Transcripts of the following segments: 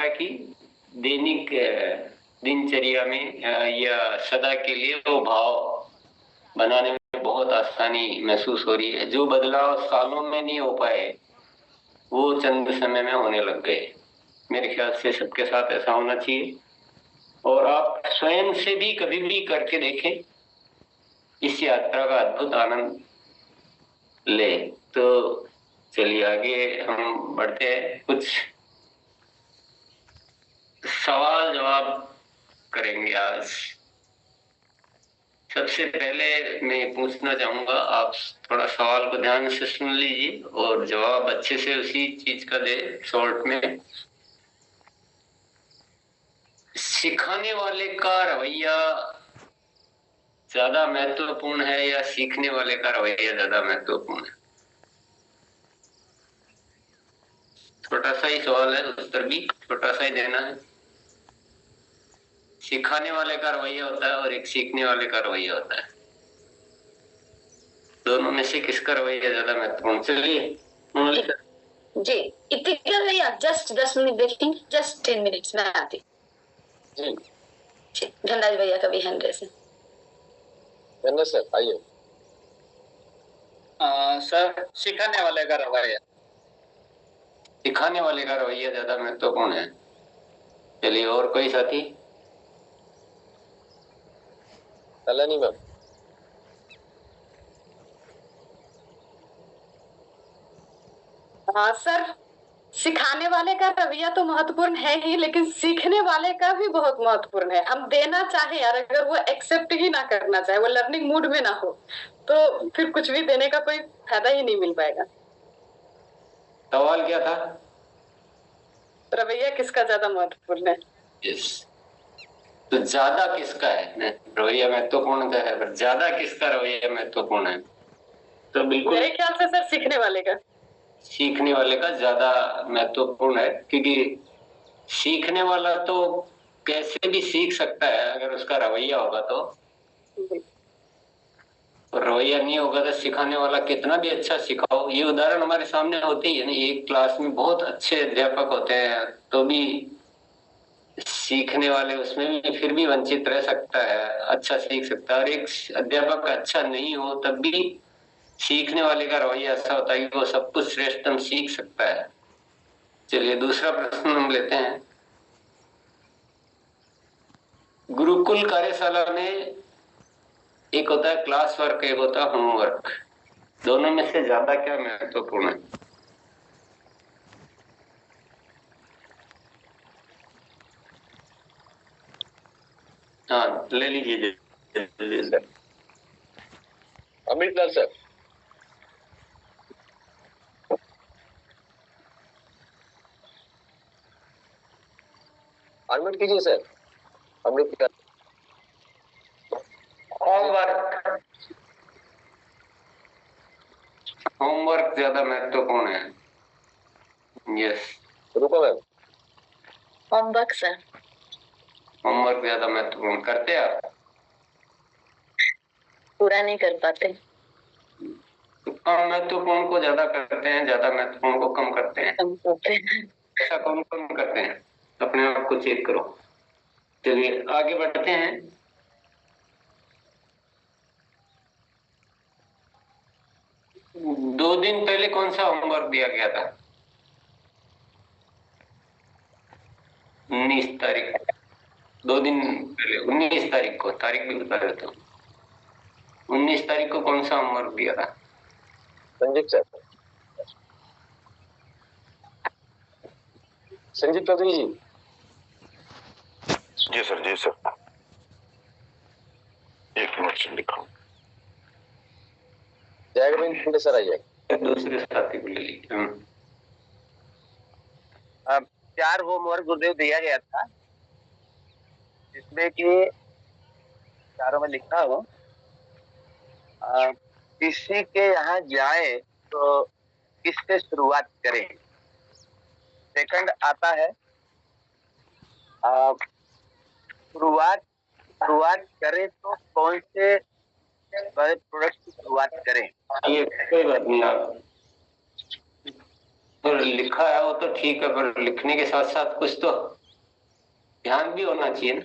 है कि दैनिक दिनचर्या में या सदा के लिए वो भाव बनाने में बहुत आसानी महसूस हो रही है। जो बदलाव सालों में नहीं हो पाए वो चंद समय में होने लग गए। मेरे ख्याल से सबके साथ ऐसा होना चाहिए और आप स्वयं से भी कभी भी करके देखें, इस यात्रा का अद्भुत आनंद ले। तो चलिए आगे हम बढ़ते हैं, कुछ सवाल जवाब करेंगे आज। सबसे पहले मैं पूछना चाहूंगा, आप थोड़ा सवाल को ध्यान से सुन लीजिए और जवाब अच्छे से उसी चीज का दे शॉर्ट में। सिखाने वाले का रवैया ज्यादा महत्वपूर्ण है या सीखने वाले का रवैया ज्यादा महत्वपूर्ण है? छोटा सा ही सवाल है, उत्तर भी छोटा सा ही देना है। सिखाने वाले का रवैया होता है और एक सीखने वाले का रवैया होता है। दोनों में से किसका रवैया ज्यादा महत्वपूर्ण? चलिए जी, इतना भैया जस्ट 10 मिनट देखिए, जस्ट 10 मिनट्स में आती जी। धनराज भैया का भी हैंड रेस है। धन्यवाद सर, आइए। सर सिखाने वाले का रवैया। सिखाने वाले का रवैया ज्यादा महत्वपूर्ण है। चलिए और कोई साथी? कल्याणी मैम। हाँ सर, सिखाने वाले का रवैया तो महत्वपूर्ण है ही, लेकिन सीखने वाले का भी बहुत महत्वपूर्ण है। हम देना चाहे यार, अगर वो एक्सेप्ट ही ना करना चाहे, वो लर्निंग मूड में ना हो, तो फिर कुछ भी देने का कोई फायदा ही नहीं मिल पाएगा। सवाल क्या था? रवैया किसका ज्यादा महत्वपूर्ण है? यस, तो ज्यादा किसका है रवैया महत्वपूर्ण है, पर ज्यादा किसका रवैया महत्वपूर्ण है? तो बिल्कुल मेरे ख्याल से सर सीखने वाले का। सीखने वाले का ज्यादा महत्वपूर्ण है, क्योंकि सीखने वाला तो कैसे भी सीख सकता है अगर उसका रवैया होगा तो रवैया नहीं होगा तो सिखाने वाला कितना भी अच्छा सिखाओ। ये उदाहरण हमारे सामने होते ही है ना, एक क्लास में बहुत अच्छे अध्यापक होते हैं तो भी सीखने वाले उसमें भी फिर भी वंचित रह सकता है, अच्छा सीख सकता है। और एक अध्यापक अच्छा नहीं हो तब भी सीखने वाले का रवैया ऐसा होता है कि वो सब कुछ श्रेष्ठतम सीख सकता है। चलिए दूसरा प्रश्न हम लेते हैं। गुरुकुल कार्यशाला में एक होता है क्लास वर्क, एक होता है होमवर्क। दोनों में से ज्यादा क्या महत्वपूर्ण है? हाँ ले लीजिए सर। अमृतलाल सर। अनम्यूट कीजिए सर। अमृतलाल। होमवर्क, होमवर्क ज्यादा महत्वपूर्ण है। यस रूपा मैम। Homework sir. होमवर्क ज्यादा महत्वपूर्ण करते हैं आप? पूरा नहीं कर पाते। कम महत्वपूर्ण को ज्यादा करते हैं, ज्यादा महत्वपूर्ण को कम करते हैं। कम करते हैं। ऐसा कौन कम करते हैं? अपने आप को चेक करो। चलिए आगे बढ़ते हैं। दो दिन पहले कौन सा होमवर्क दिया गया था? 19 तारीख। 2 दिन पहले 19 तारीख को, तारीख भी बता देता हूँ। 19 तारीख को कौन सा होमवर्क दिया था? संजीव सर। संजीव चौधरी जी। जी सर, जी सर। एक मिनट से लिखा। जय सर आइए। दूसरे साथी को ले लीजिए। 4 होमवर्क गुरुदेव दिया गया था, जिसमें कि चारों में लिखा हूँ। किसी के यहाँ जाए तो किससे शुरुआत करें। सेकंड आता है शुरुआत करें तो कौन से बड़े प्रोडक्ट की शुरुआत करें। ये कोई बात नहीं, आप तो लिखा है वो तो ठीक है, पर लिखने के साथ साथ कुछ तो ध्यान भी होना चाहिए ना।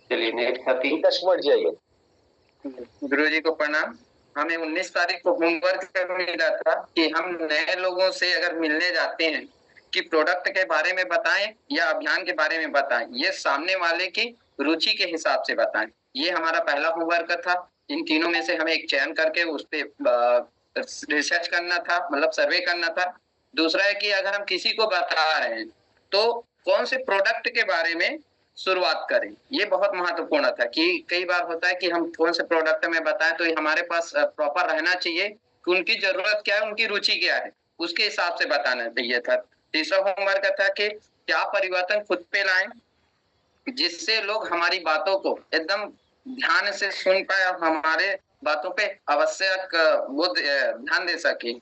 चलिए नेक्स्ट साथी। जाइए। गुरु जी को प्रणाम। हमें 19 तारीख को होमवर्क मिला था कि हम नए लोगों से अगर मिलने जाते हैं कि प्रोडक्ट के बारे में बताएं या अभियान के बारे में बताएं, ये सामने वाले की रुचि के हिसाब से बताएं। ये हमारा पहला होमवर्क था। इन तीनों में से हमें एक चयन करके उस पे रिसर्च करना था, मतलब सर्वे करना था। दूसरा है कि अगर हम किसी को बता रहे हैं तो कौन से प्रोडक्ट के बारे में शुरुआत करें। ये बहुत महत्वपूर्ण था कि कई बार होता है कि हम कौन से प्रोडक्ट में बताएं तो ये हमारे पास प्रॉपर रहना चाहिए कि उनकी जरूरत क्या है, उनकी रुचि क्या है, उसके हिसाब से बताना चाहिए था। तीसरा होमवर्क था कि क्या परिवर्तन खुद पे लाएं जिससे लोग हमारी बातों को एकदम ध्यान से सुन पाए और हमारे बातों पे आवश्यक वो ध्यान दे सके।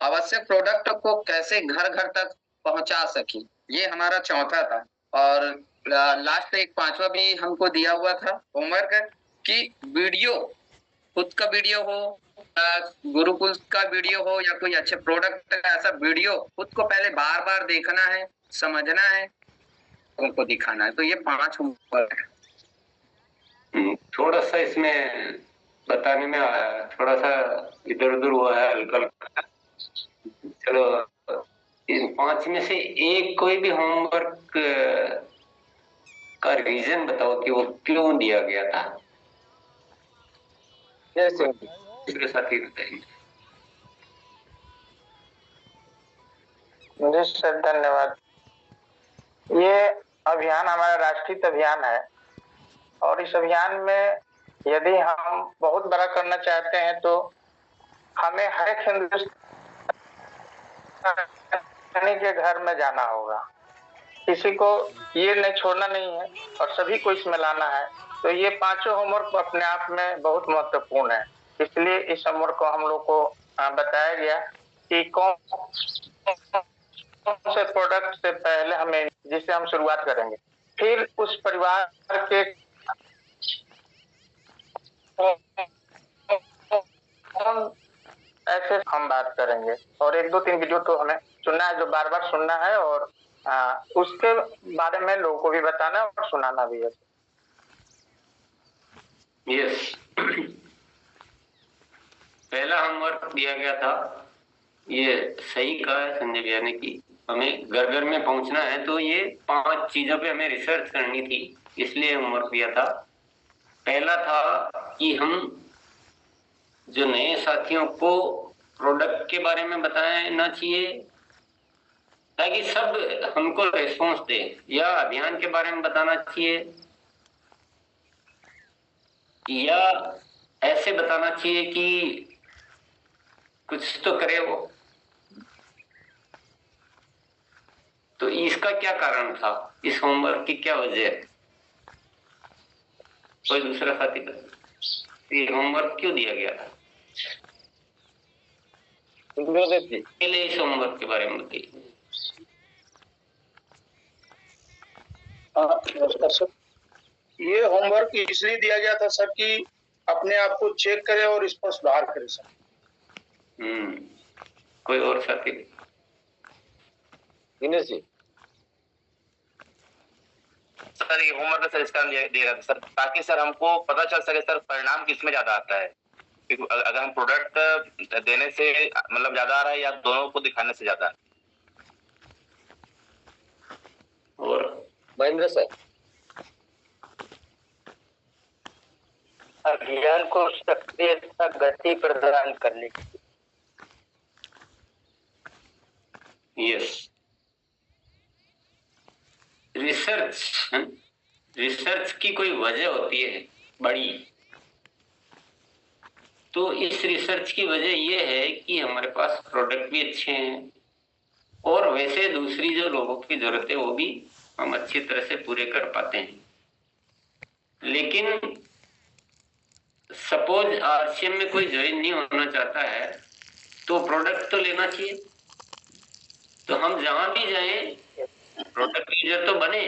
आवश्यक प्रोडक्ट को कैसे घर घर तक पहुंचा सके, ये हमारा चौथा था। और लास्ट एक पांचवा भी हमको दिया हुआ था होमवर्क कि वीडियो, खुद का वीडियो हो, गुरुकुल का वीडियो हो या कोई अच्छे प्रोडक्ट का ऐसा वीडियो खुद को पहले बार बार देखना है, समझना है, उनको दिखाना है। तो ये 5 होमवर्क है। थोड़ा सा इसमें बताने में थोड़ा सा इधर उधर हुआ है हल्का। चलो इन 5 में से एक कोई भी होमवर्क का रीजन बताओ कि वो क्यों दिया गया था। दूसरे साथी बताएंगे। जी सर, धन्यवाद। ये अभियान हमारा राष्ट्रीय अभियान है और इस अभियान में यदि हम बहुत बड़ा करना चाहते हैं तो हमें हर एक हिंदुस्तानी के घर में जाना होगा। किसी को ये नहीं छोड़ना नहीं है और सभी को इसमें लाना है। तो ये 5 होमवर्क अपने आप में बहुत महत्वपूर्ण है। इसलिए इस होमवर्क को हम लोग को बताया गया कि कौन से प्रोडक्ट से पहले हमें जिससे हम शुरुआत करेंगे, फिर उस परिवार के ऐसे हम बात करेंगे। और 1-2-3 वीडियो तो हमें सुनना है, जो बार बार सुनना है और उसके बारे में लोगों को भी बताना है और सुनाना भी है। यस पहला होमवर्क दिया गया था, ये सही कहा है संजय भैया ने कि हमें घर घर में पहुंचना है, तो ये 5 चीजों पे हमें रिसर्च करनी थी, इसलिए होमवर्क दिया था। पहला था कि हम जो नए साथियों को प्रोडक्ट के बारे में बताना चाहिए ताकि सब हमको रिस्पॉन्स दे, या अभियान के बारे में बताना चाहिए, या ऐसे बताना चाहिए कि कुछ तो करे वो। तो इसका क्या कारण था, इस होमवर्क की क्या वजह है? कोई दूसरा साथी बता, ये होमवर्क क्यों दिया गया था? पहले इस होमवर्क के बारे में बताइए। ये होमवर्क इसलिए दिया गया था सर कि अपने आप को चेक करे और इस पर सुधार करे सर। कोई और साथी? दिनेश जी। सर ये होमवर्क सर इसका दिया गया था सर ताकि सर हमको पता चल सके सर परिणाम किसमें ज्यादा आता है। अगर हम प्रोडक्ट देने से मतलब ज्यादा आ रहा है या दोनों को दिखाने से ज्यादा। और महेंद्र सर। अभियान को सक्रियता गति प्रदान करने की। यस रिसर्च की कोई वजह होती है बड़ी, तो इस रिसर्च की वजह यह है कि हमारे पास प्रोडक्ट भी अच्छे हैं और वैसे दूसरी जो लोगों की जरूरत है वो भी हम अच्छी तरह से पूरे कर पाते हैं। लेकिन सपोज आरसीएम में कोई ज्वाइन नहीं होना चाहता है तो प्रोडक्ट तो लेना चाहिए। तो हम जहां भी जाएं प्रोडक्ट यूजर तो बने।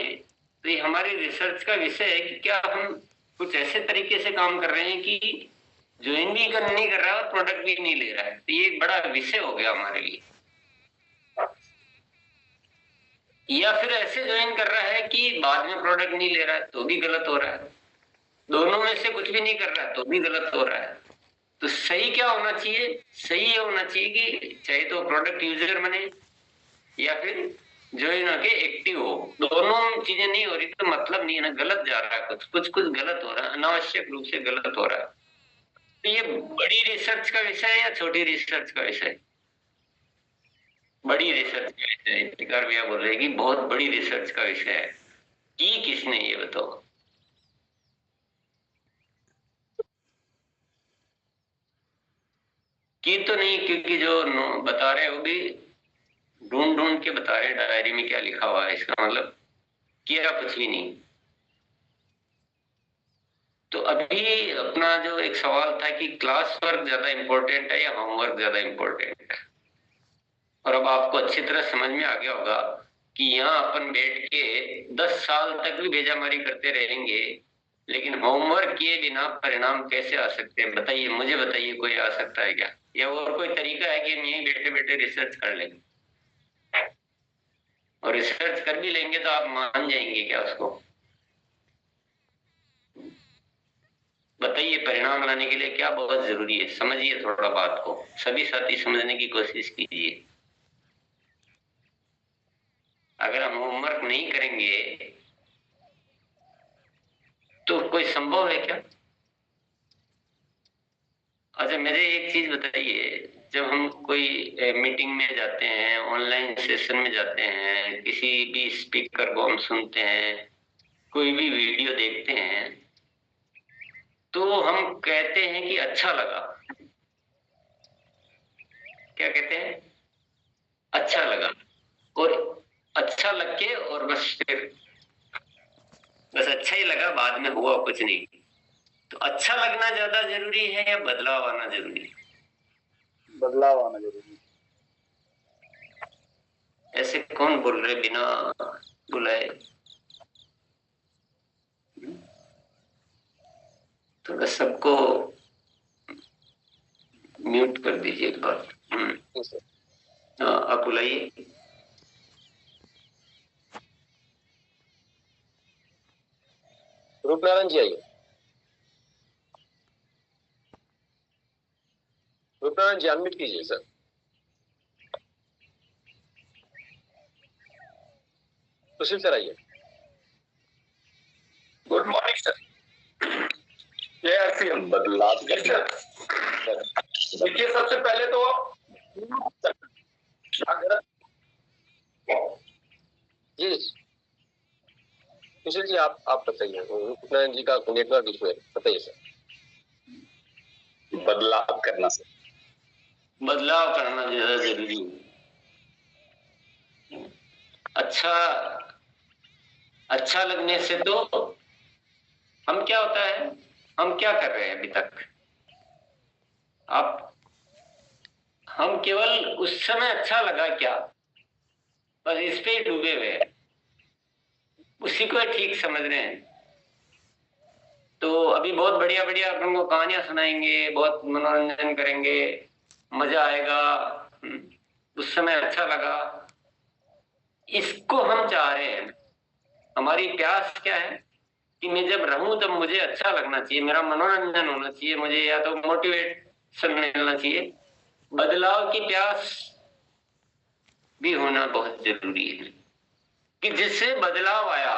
तो ये हमारी रिसर्च का विषय है कि क्या हम कुछ ऐसे तरीके से काम कर रहे हैं कि ज्वाइन भी नहीं कर रहा है और प्रोडक्ट भी नहीं ले रहा है। तो ये एक बड़ा विषय हो गया हमारे लिए। या फिर ऐसे ज्वाइन कर रहा है कि बाद में प्रोडक्ट नहीं ले रहा है तो भी गलत हो रहा है, दोनों में से कुछ भी नहीं कर रहा है तो भी गलत हो रहा है। तो सही क्या होना चाहिए? सही ये होना चाहिए कि चाहे तो प्रोडक्ट यूजर बने या फिर ज्वाइन होके एक्टिव हो। दोनों चीजें नहीं हो रही तो मतलब नहीं है ना, गलत जा रहा है, कुछ गलत हो रहा है, अनावश्यक रूप से गलत हो रहा है। तो ये बड़ी रिसर्च का विषय है या छोटी रिसर्च का विषय? बड़ी रिसर्च का विषय है। इफ्तिकार भैया बोल रहे हैं कि बहुत बड़ी रिसर्च का विषय है। की किसने ये बताओ? की तो नहीं, क्योंकि जो बता रहे हो भी ढूंढ ढूंढ के बता रहे डायरी में क्या लिखा हुआ है, इसका मतलब किया कुछ भी नहीं। तो अभी अपना जो एक सवाल था कि क्लास वर्क ज्यादा इंपॉर्टेंट है या होमवर्क ज्यादा इंपॉर्टेंट है, और अब आपको अच्छी तरह समझ में आ गया होगा कि यहाँ अपन बैठ के 10 साल तक भी भेजामारी करते रहेंगे, लेकिन होमवर्क किए बिना परिणाम कैसे आ सकते हैं? बताइए, मुझे बताइए, कोई आ सकता है क्या? या और कोई तरीका है कि हम यहीं बैठे बैठे रिसर्च कर लेंगे? और रिसर्च कर भी लेंगे तो आप मान जाएंगे क्या उसको? बताइए, परिणाम लाने के लिए क्या बहुत जरूरी है? समझिए थोड़ा बात को, सभी साथी समझने की कोशिश कीजिए। अगर हम होमवर्क नहीं करेंगे तो कोई संभव है क्या? अच्छा, मुझे एक चीज बताइए, जब हम कोई मीटिंग में जाते हैं, ऑनलाइन सेशन में जाते हैं, किसी भी स्पीकर को हम सुनते हैं, कोई भी वीडियो देखते हैं, तो हम कहते हैं कि अच्छा लगा। क्या कहते हैं? अच्छा लगा। और अच्छा लग के और बस अच्छा ही लगा, बाद में हुआ कुछ नहीं। तो अच्छा लगना ज्यादा जरूरी है या बदलाव आना जरूरी है? बदलाव आना जरूरी है। ऐसे कौन बोल रहे बिना बुलाए? थोड़ा सबको म्यूट कर दीजिए एक बार। हाँ, आप बुलाइए। रूपनारायण जी आइए। रूपनारायण जी अनम्यूट कीजिए सर। सुशील सर आइए। Good morning sir. ये बदलाव देखिए, सबसे पहले तो जी सुशील जी आप बताइए, रूपनारायण जी का नेटवर्क इशू है, बताइए सर। बदलाव करना सर, बदलाव करना ज्यादा जरूरी है। अच्छा लगने से तो हम क्या होता है, हम क्या कर रहे हैं अभी तक? हम केवल उस समय अच्छा लगा क्या, बस इस पे ही डूबे हुए हैं, उसी को ठीक समझ रहे हैं। तो अभी बहुत बढ़िया बढ़िया अपन को कहानियां सुनाएंगे, बहुत मनोरंजन करेंगे, मजा आएगा, उस समय अच्छा लगा, इसको हम चाह रहे हैं। हमारी प्यास क्या है कि मैं जब रहूं तब मुझे अच्छा लगना चाहिए, मेरा मनोरंजन होना चाहिए, मुझे या तो मोटिवेशन मिलना चाहिए। बदलाव की प्यास भी होना बहुत जरूरी है कि जिससे बदलाव आया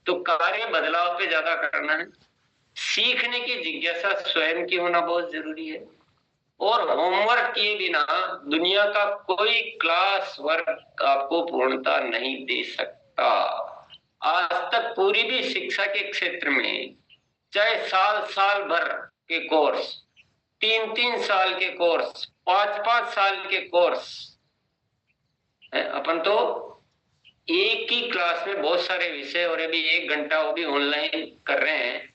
तो कार्य बदलाव पे ज्यादा करना है। सीखने की जिज्ञासा स्वयं की होना बहुत जरूरी है। और होमवर्क किए बिना दुनिया का कोई क्लास वर्क आपको पूर्णता नहीं दे सकता। आज तक पूरी भी शिक्षा के क्षेत्र में, चाहे साल भर के कोर्स, 3 साल के कोर्स, 5 साल के कोर्स, अपन तो एक ही क्लास में बहुत सारे विषय, और अभी 1 घंटा वो भी ऑनलाइन कर रहे हैं,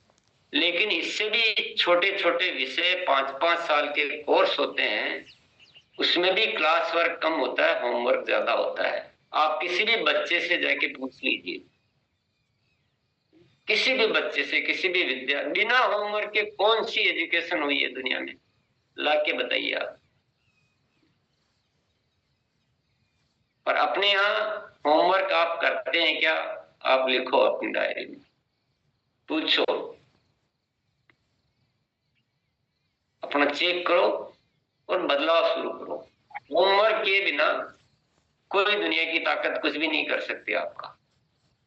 लेकिन इससे भी छोटे छोटे विषय 5 साल के कोर्स होते हैं, उसमें भी क्लास वर्क कम होता है, होमवर्क ज्यादा होता है। आप किसी भी बच्चे से जाके पूछ लीजिए, किसी भी बच्चे से, किसी भी विद्या, बिना होमवर्क के कौन सी एजुकेशन हुई है दुनिया में, ला के बताइए आप। पर अपने यहाँ होमवर्क आप करते हैं क्या? आप लिखो अपनी डायरी में, पूछो, अपना चेक करो और बदलाव शुरू करो। होमवर्क के बिना कोई दुनिया की ताकत कुछ भी नहीं कर सकती, आपका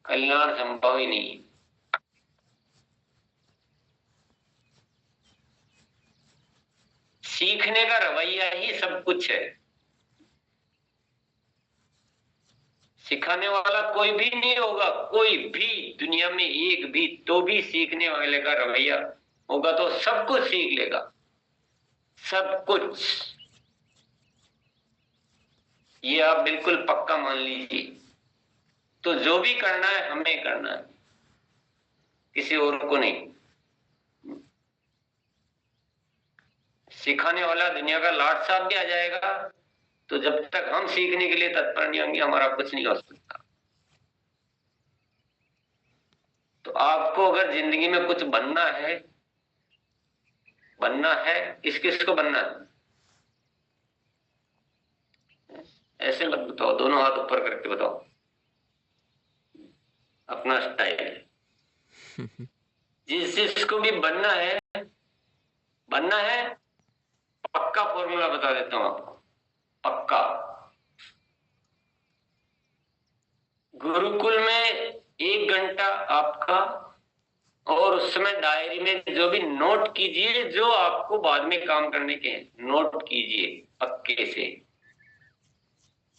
कल्याण संभव ही नहीं है। सीखने का रवैया ही सब कुछ है। सिखाने वाला कोई भी नहीं होगा, कोई भी दुनिया में एक भी, तो भी सीखने वाले का रवैया होगा तो सब कुछ सीख लेगा, सब कुछ। ये आप बिल्कुल पक्का मान लीजिए। तो जो भी करना है हमें करना है, किसी और को नहीं। सिखाने वाला दुनिया का लाट साहब भी आ जाएगा, तो जब तक हम सीखने के लिए तत्पर नहीं होंगे हमारा कुछ नहीं हो सकता। तो आपको अगर जिंदगी में कुछ बनना है, किस किस को बनना है? ऐसे मत बताओ, दोनों हाथ ऊपर करके बताओ अपना स्टाइल। जिसको भी बनना है पक्का फॉर्मूला बता देता हूं आपको, पक्का। गुरुकुल में 1 घंटा आपका, और उस समय डायरी में जो भी नोट कीजिए, जो आपको बाद में काम करने के हैं नोट कीजिए पक्के से।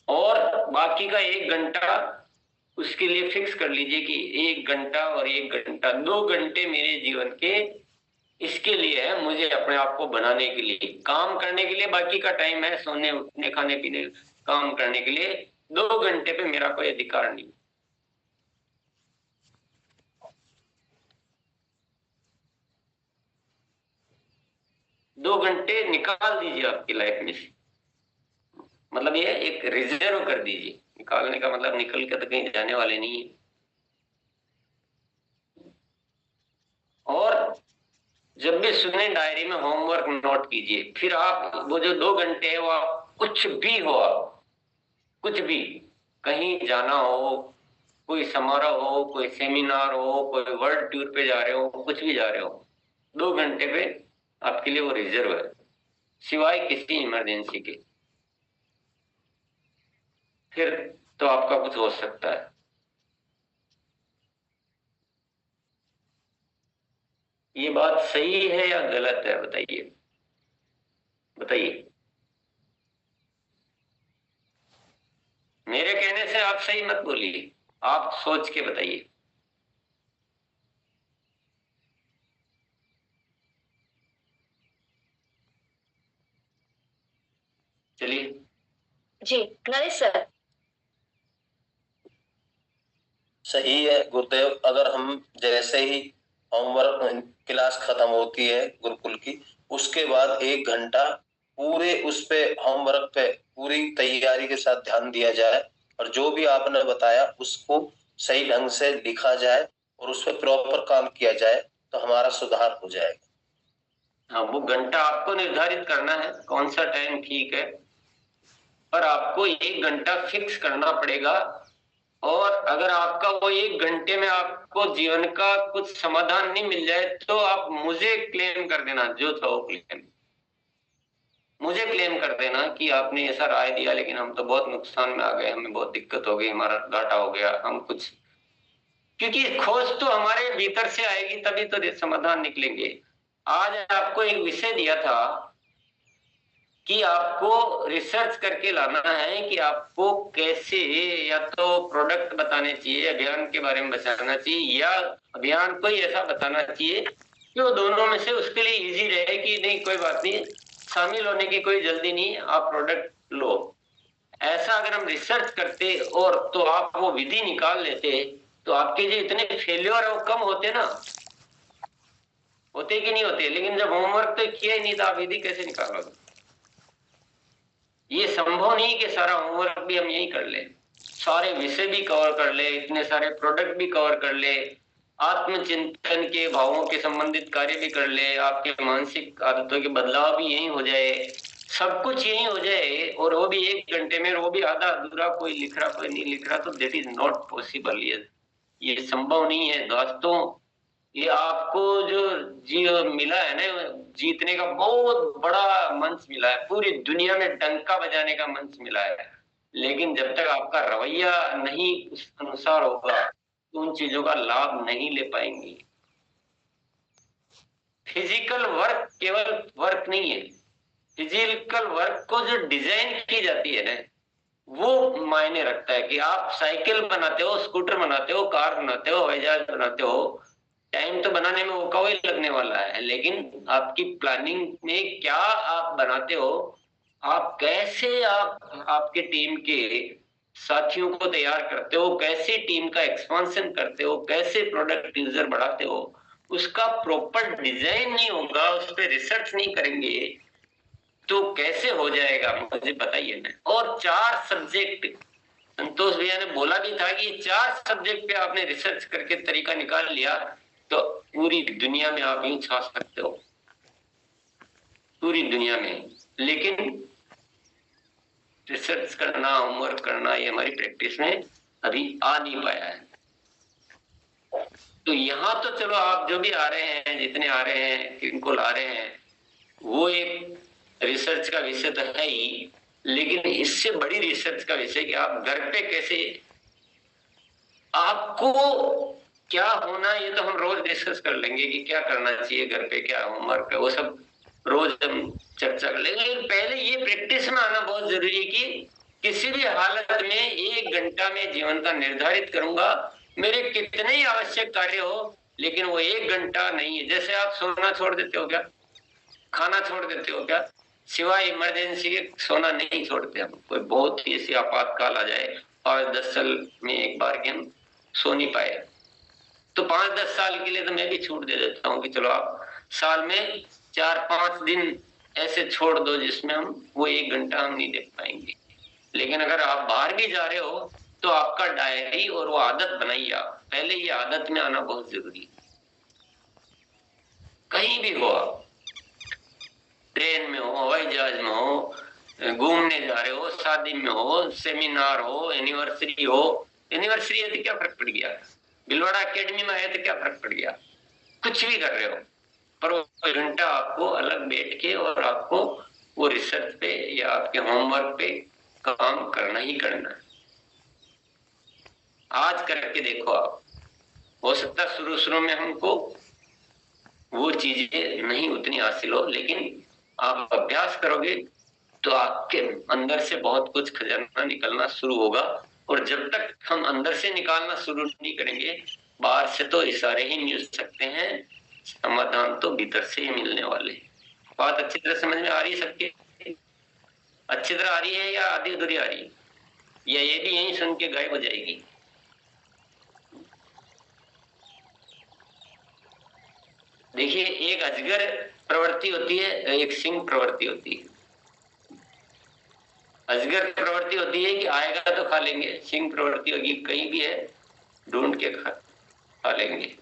और बाकी का 1 घंटा उसके लिए फिक्स कर लीजिए कि 1 घंटा और 1 घंटा, 2 घंटे मेरे जीवन के इसके लिए है, मुझे अपने आप को बनाने के लिए, काम करने के लिए बाकी का टाइम है, सोने उठने खाने पीने काम करने के लिए। 2 घंटे पे मेरा कोई अधिकार नहीं। दो घंटे निकाल दीजिए आपकी लाइफ में से, मतलब ये एक रिजर्व कर दीजिए। निकालने का मतलब निकल के तो कहीं जाने वाले नहीं है। और जब भी सुने डायरी में होमवर्क नोट कीजिए। फिर आप वो जो 2 घंटे है वो आप कुछ भी हो, आप कुछ भी, कहीं जाना हो, कोई समारोह हो, कोई सेमिनार हो, कोई वर्ल्ड टूर पे जा रहे हो, कुछ भी जा रहे हो, 2 घंटे पे आपके लिए वो रिजर्व है, सिवाय किसी इमरजेंसी के। फिर तो आपका कुछ हो सकता है। ये बात सही है या गलत है? बताइए बताइए। मेरे कहने से आप सही मत बोलिए, आप सोच के बताइए। चलिए जी नरेश सर। सही है गुरुदेव। अगर हम जैसे ही होमवर्क क्लास खत्म होती है गुरुकुल की, उसके बाद 1 घंटा पूरे उस पे होमवर्क पे पूरी तैयारी के साथ ध्यान दिया जाए, और जो भी आपने बताया उसको सही ढंग से लिखा जाए और उस पर प्रॉपर काम किया जाए, तो हमारा सुधार हो जाएगा। हाँ, वो घंटा आपको निर्धारित करना है, कौन सा टाइम ठीक है, पर आपको 1 घंटा फिक्स करना पड़ेगा। और अगर आपका वो 1 घंटे में आपको जीवन का कुछ समाधान नहीं मिल जाए, तो आप मुझे क्लेम कर देना, जो था वो क्लेम, मुझे क्लेम कर देना कि आपने ऐसा राय दिया लेकिन हम तो बहुत नुकसान में आ गए, हमें बहुत दिक्कत हो गई, हमारा घाटा हो गया, हम कुछ। क्योंकि खोज तो हमारे भीतर से आएगी, तभी तो समाधान निकलेंगे। आज आपको एक विषय दिया था कि आपको रिसर्च करके लाना है कि आपको कैसे, या तो प्रोडक्ट बताने चाहिए, अभियान के बारे में बताना चाहिए, या अभियान कोई ऐसा बताना चाहिए कि वो दोनों में से उसके लिए इजी रहे कि नहीं कोई बात नहीं, शामिल होने की कोई जल्दी नहीं, आप प्रोडक्ट लो। ऐसा अगर हम रिसर्च करते और तो आप वो विधि निकाल लेते, तो आपके जो इतने फेल्योर है वो कम होते ना, होते कि नहीं होते। लेकिन जब होमवर्क तो किया ही नहीं था, आप विधि कैसे निकालोगे? ये संभव नहीं कि सारा होमवर्क भी हम यही कर ले, सारे विषय भी कवर कर ले, इतने सारे प्रोडक्ट भी कवर कर ले, आत्मचिंतन के भावों के संबंधित कार्य भी कर ले, आपके मानसिक आदतों के बदलाव भी यही हो जाए, सब कुछ यही हो जाए और वो भी 1 घंटे में, वो भी आधा अधूरा, कोई लिख रहा कोई नहीं लिख रहा, तो दैट इज नॉट पॉसिबल। ये संभव नहीं है दोस्तों। ये आपको जो जी मिला है ना, जीतने का बहुत बड़ा मंच मिला है, पूरी दुनिया में डंका बजाने का मंच मिला है, लेकिन जब तक आपका रवैया नहीं उस अनुसार होगा तो उन चीजों का लाभ नहीं ले पाएंगे। फिजिकल वर्क केवल वर्क नहीं है, फिजिकल वर्क को जो डिजाइन की जाती है ना, वो मायने रखता है। कि आप साइकिल बनाते हो, स्कूटर बनाते हो, कार बनाते हो, हवाई जहाज बनाते हो, टाइम तो बनाने में वो कभी लगने वाला है, लेकिन आपकी प्लानिंग में क्या आप बनाते हो, आप कैसे आपके टीम के साथियों को तैयार करते हो, कैसे टीम का एक्सपांशन करते हो, कैसे प्रोडक्ट यूजर बढ़ाते हो, उसका प्रॉपर डिजाइन नहीं होगा, उस पर रिसर्च नहीं करेंगे तो कैसे हो जाएगा, मुझे बताइए ना। और 4 सब्जेक्ट, संतोष भैया ने बोला भी था कि 4 सब्जेक्ट पे आपने रिसर्च करके तरीका निकाल लिया तो पूरी दुनिया में आप यूं छा सकते हो, पूरी दुनिया में। लेकिन रिसर्च करना, होमवर्क करना, ये हमारी प्रैक्टिस में अभी आ नहीं पाया है। तो यहाँ तो चलो आप जो भी आ रहे हैं, जितने आ रहे हैं, किनको ला रहे हैं, वो एक रिसर्च का विषय तो है ही, लेकिन इससे बड़ी रिसर्च का विषय कि आप घर पे कैसे, आपको क्या होना, ये तो हम रोज डिस्कस कर लेंगे कि क्या करना चाहिए घर पे, क्या होमवर्क है, वो सब रोज हम चर्चा कर लेंगे। लेकिन पहले ये प्रैक्टिस में आना बहुत जरूरी है कि किसी भी हालत में 1 घंटा में जीवन का निर्धारित करूंगा, मेरे कितने ही आवश्यक कार्य हो, लेकिन वो 1 घंटा नहीं है। जैसे आप सोना छोड़ देते हो क्या, खाना छोड़ देते हो क्या, सिवाय इमरजेंसी के सोना नहीं छोड़ते हम। कोई बहुत ही ऐसी आपातकाल आ जाए और 10 साल में एक बार के हम सो नहीं पाए तो 5-10 साल के लिए तो मैं भी छूट दे देता हूँ कि चलो आप साल में 4-5 दिन ऐसे छोड़ दो जिसमें हम वो 1 घंटा हम नहीं देख पाएंगे। लेकिन अगर आप बाहर भी जा रहे हो तो आपका डायरी और वो आदत बनाइए आप, पहले ये आदत में आना बहुत जरूरी है। कहीं भी हो आप, ट्रेन में हो, हवाई जहाज में हो, घूमने जा रहे हो, शादी में हो, सेमिनार हो, एनिवर्सरी हो, एनिवर्सरी है तो क्या फर्क पड़ गया, भिलवाड़ा एकेडमी में है तो क्या फर्क पड़ गया, कुछ भी कर रहे हो, पर वो घंटा आपको अलग बैठ के और आपको वो रिसर्च पे या आपके होमवर्क पे काम करना ही करना है। आज करके देखो आप, हो सकता है शुरू में हमको वो चीजें नहीं उतनी हासिल हो, लेकिन आप अभ्यास करोगे तो आपके अंदर से बहुत कुछ खजाना निकलना शुरू होगा। और जब तक हम अंदर से निकालना शुरू नहीं करेंगे, बाहर से तो इशारे ही मिल सकते हैं, समाधान तो भीतर से ही मिलने वाले। बात अच्छी तरह समझ में आ रही है सबके? अच्छी तरह आ रही है या आधी अधूरी आ रही है, या ये भी यहीं सुन के गायब हो जाएगी? देखिए, एक अजगर प्रवृत्ति होती है, एक सिंह प्रवृत्ति होती है। अजगर प्रवृत्ति होती है कि आएगा तो खा लेंगे, सिंह प्रवृत्ति होगी कहीं भी है ढूंढ के खा लेंगे।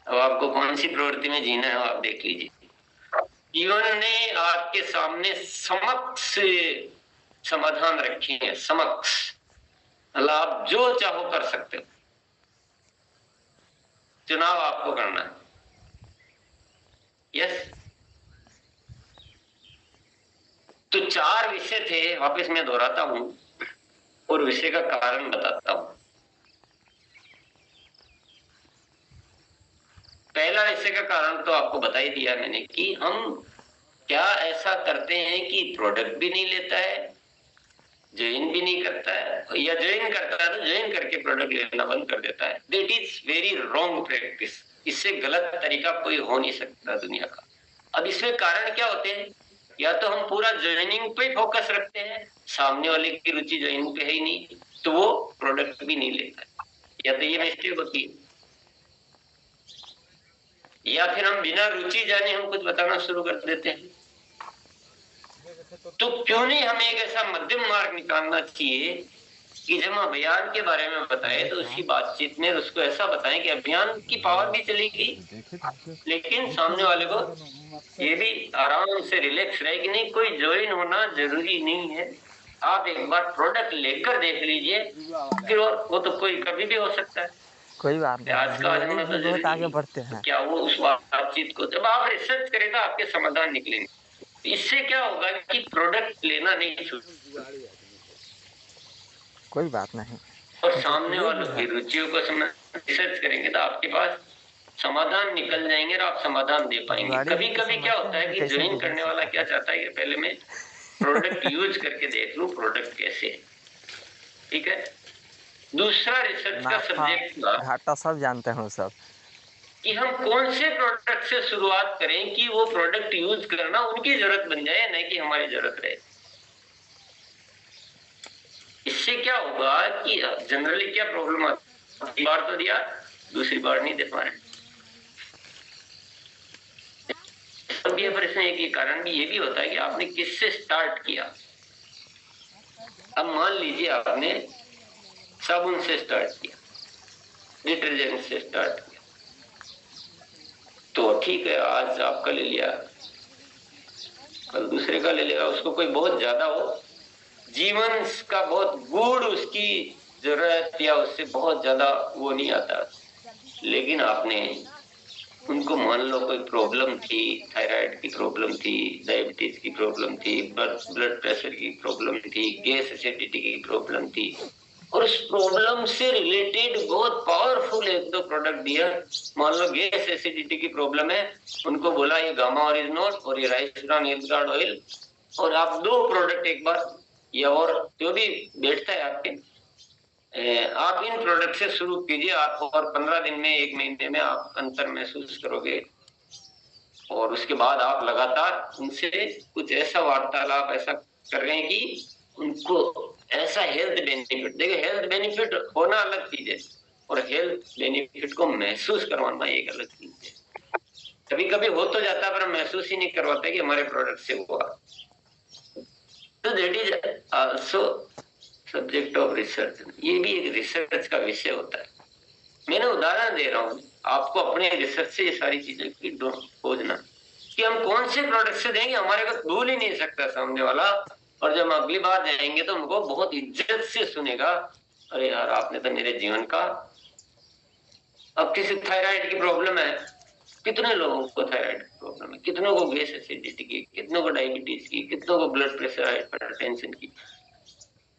अब आपको कौन सी प्रवृत्ति में जीना है आप देख लीजिए। जीवन ने आपके सामने समक्ष समाधान रखे हैं, समक्ष, मतलब आप जो चाहो कर सकते हो, चुनाव आपको करना है। यस, तो 4 विषय थे, वापस मैं दोहराता हूं और विषय का कारण बताता हूं। पहला विषय का कारण तो आपको बता ही दिया मैंने कि हम क्या ऐसा करते हैं कि प्रोडक्ट भी नहीं लेता है, ज्वाइन भी नहीं करता है, या ज्वाइन करता है तो ज्वाइन करके प्रोडक्ट लेना बंद कर देता है। That is very wrong practice. इससे गलत तरीका कोई हो नहीं सकता दुनिया का। अब इसमें कारण क्या होते हैं? या तो हम पूरा ज्वाइनिंग पे फोकस रखते हैं, सामने वाले की रुचि ज्वाइनिंग पे है ही नहीं तो वो प्रोडक्ट भी नहीं लेता है, या तो ये मिस्टेक होती है। या फिर हम बिना रुचि जाने हम कुछ बताना शुरू कर देते हैं। तो क्यों नहीं हमें एक ऐसा मध्यम मार्ग निकालना चाहिए कि जब हम अभियान के बारे में बताएं तो उसकी बातचीत में उसको ऐसा बताएं कि अभियान की पावर भी चलेगी, लेकिन सामने वाले को ये भी आराम से रिलैक्स रहे कि नहीं कोई ज्वाइन होना जरूरी नहीं है, आप एक बार प्रोडक्ट लेकर देख लीजिए, फिर वो तो कोई कभी भी हो सकता है। कोई बात नहीं, आज का आज होना तो जरूरी बहुत आगे नहीं। बढ़ते हैं। क्या वो उस बातचीत को जब आप रिसर्च करेगा आपके समाधान निकलेंगे। इससे क्या होगा कि प्रोडक्ट लेना नहीं छूटेगा, कोई बात नहीं, और सामने वालों की रुचियों को रिसर्च करेंगे तो आपके पास समाधान निकल जाएंगे और आप समाधान दे पाएंगे। कभी कभी क्या होता है कि ज्वाइन करने वाला क्या चाहता है कि पहले मैं प्रोडक्ट यूज करके देख लूं प्रोडक्ट कैसे है, ठीक है। दूसरा रिसर्च का सब्जेक्ट था घाटा सब जानते हो सब, कि हम कौन से प्रोडक्ट से शुरुआत करें कि वो प्रोडक्ट यूज करना उनकी जरूरत बन जाए, नहीं कि हमारी जरूरत रहे। इससे क्या होगा कि जनरली क्या प्रॉब्लम आती है, बार तो दिया दूसरी बार नहीं दे पा रहे। ये प्रश्न एक ही कारण भी ये भी होता है कि आपने किससे स्टार्ट किया। अब मान लीजिए आपने साबुन से स्टार्ट किया, डिटर्जेंट से स्टार्ट किया, तो ठीक है आज आपका ले लिया, कल दूसरे का ले लेगा। उसको कोई बहुत ज्यादा हो, जीवन का बहुत गूढ़ उसकी जरूरत या उससे बहुत ज्यादा वो नहीं आता, लेकिन आपने उनको मान लो कोई प्रॉब्लम थी, थायराइड की प्रॉब्लम थी, डायबिटीज की प्रॉब्लम थी, ब्लड प्रेशर की प्रॉब्लम थी, गैस एसिडिटी की प्रॉब्लम थी, और उस प्रॉब्लम से रिलेटेड बहुत पावरफुल एक दो प्रोडक्ट दिया। मान लो गैस एसिडिटी की प्रॉब्लम है, उनको बोला ये गामा ओरिजिनल और ये rice bran health guard oil, और आप दो प्रोडक्ट एक बार या और जो भी बैठता है आपके, आप इन प्रोडक्ट से शुरू कीजिए, आप और 15 दिन में 1 महीने में आप अंतर महसूस करोगे। और उसके बाद आप लगातार उनसे कुछ ऐसा वार्तालाप ऐसा कर रहे हैं कि उनको ऐसा हेल्थ बेनिफिट, देखिए हेल्थ बेनिफिट होना अलग चीज है और हेल्थ बेनिफिट को महसूस करवाना एक अलग चीज है। कभी कभी हो तो जाता है पर महसूस ही नहीं करवाते कि हमारे प्रोडक्ट से हुआ। तो that is also subject of research, ये भी एक रिसर्च का विषय होता है। मैंने उदाहरण दे रहा हूँ आपको अपने रिसर्च से ये सारी चीजें की खोजना कि हम कौन से प्रोडक्ट से देंगे, हमारे को भूल ही नहीं सकता सामने वाला, और जब हम अगली बार जाएंगे तो हमको बहुत इज्जत से सुनेगा, अरे यार आपने तो मेरे जीवन का। अब किसी थायराइड की प्रॉब्लम है, कितने लोगों को थायराइड की प्रॉब्लम है, कितनों को गैस एसिडिटी की, कितनों को डायबिटीज की, कितनों को ब्लड प्रेशर हाइपरटेंशन की,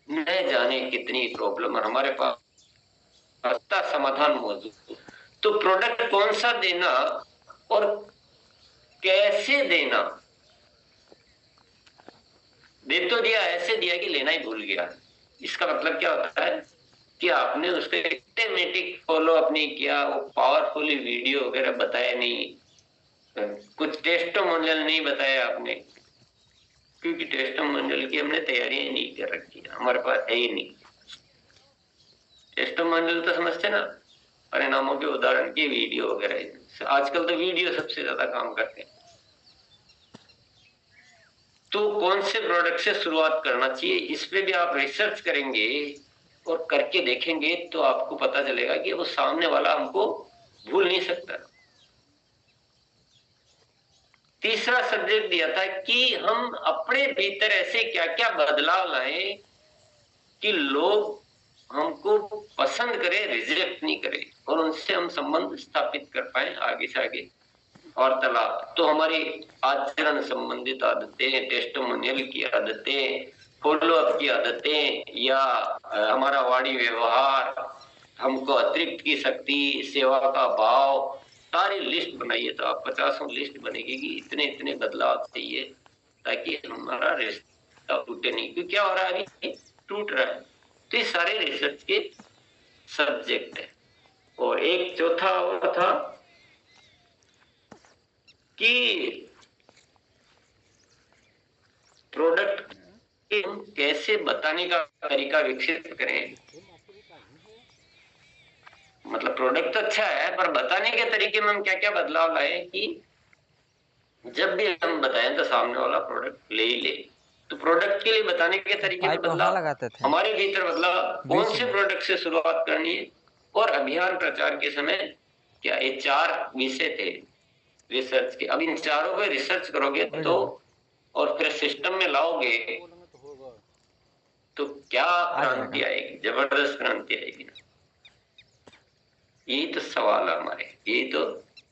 न जाने कितनी प्रॉब्लम, और हमारे पास समाधान मौजूद। तो प्रोडक्ट कौन सा देना और कैसे देना, दे तो दिया, ऐसे दिया कि लेना ही भूल गया। इसका मतलब क्या होता है कि आपने उसके सिस्टेमेटिक फॉलो अप नहीं किया, वो पावरफुली वीडियो वगैरह बताया नहीं, कुछ टेस्टिमोनियल नहीं बताया आपने, क्योंकि टेस्टिमोनियल की हमने तैयारियां नहीं कर रखी, हमारे पास है ही नहीं। टेस्टिमोनियल तो समझते ना, परिणामों के उदाहरण की वीडियो वगैरह, आजकल तो वीडियो सबसे ज्यादा काम करते हैं। तो कौन से प्रोडक्ट से शुरुआत करना चाहिए, इस पे भी आप रिसर्च करेंगे और करके देखेंगे तो आपको पता चलेगा कि वो सामने वाला हमको भूल नहीं सकता। तीसरा सब्जेक्ट दिया था कि हम अपने भीतर ऐसे क्या क्या बदलाव लाएं कि लोग हमको पसंद करें, रिजेक्ट नहीं करें, और उनसे हम संबंध स्थापित कर पाए आगे से आगे वार्तालाप। तो हमारी आचरण संबंधित आदतें, टेस्टिमोनियल की आदतें, फॉलो अप की आदतें, या हमारा वाणी व्यवहार, हमको अतिरिक्त की शक्ति, सेवा का भाव, सारी लिस्ट बनाइए। तो आप 50 लिस्ट बनेगी कि इतने इतने बदलाव चाहिए ताकि हमारा रिश्ता टूटे नहीं, क्योंकि क्या हो रहा है अभी टूट रहा है। तो ये सारे रिसर्च के सब्जेक्ट है। और एक चौथा और था कि प्रोडक्ट कैसे बताने का तरीका विकसित करें। मतलब प्रोडक्ट तो अच्छा है पर बताने के तरीके में हम क्या क्या बदलाव लाए कि जब भी हम बताएं तो सामने वाला प्रोडक्ट ले ही ले, तो प्रोडक्ट के लिए बताने के तरीके में पाइप वहाँ बदलाव, लगाते थे हमारे भीतर बदलाव, कौन बीच से में। प्रोडक्ट से शुरुआत करनी है। और अभियान प्रचार के समय क्या ये 4 विषय थे रिसर्च के। अब इन चारों पे रिसर्च करोगे तो और फिर सिस्टम में लाओगे तो क्या क्रांति आएगी, जबरदस्त क्रांति आएगी ना। यही तो सवाल है हमारे, यही तो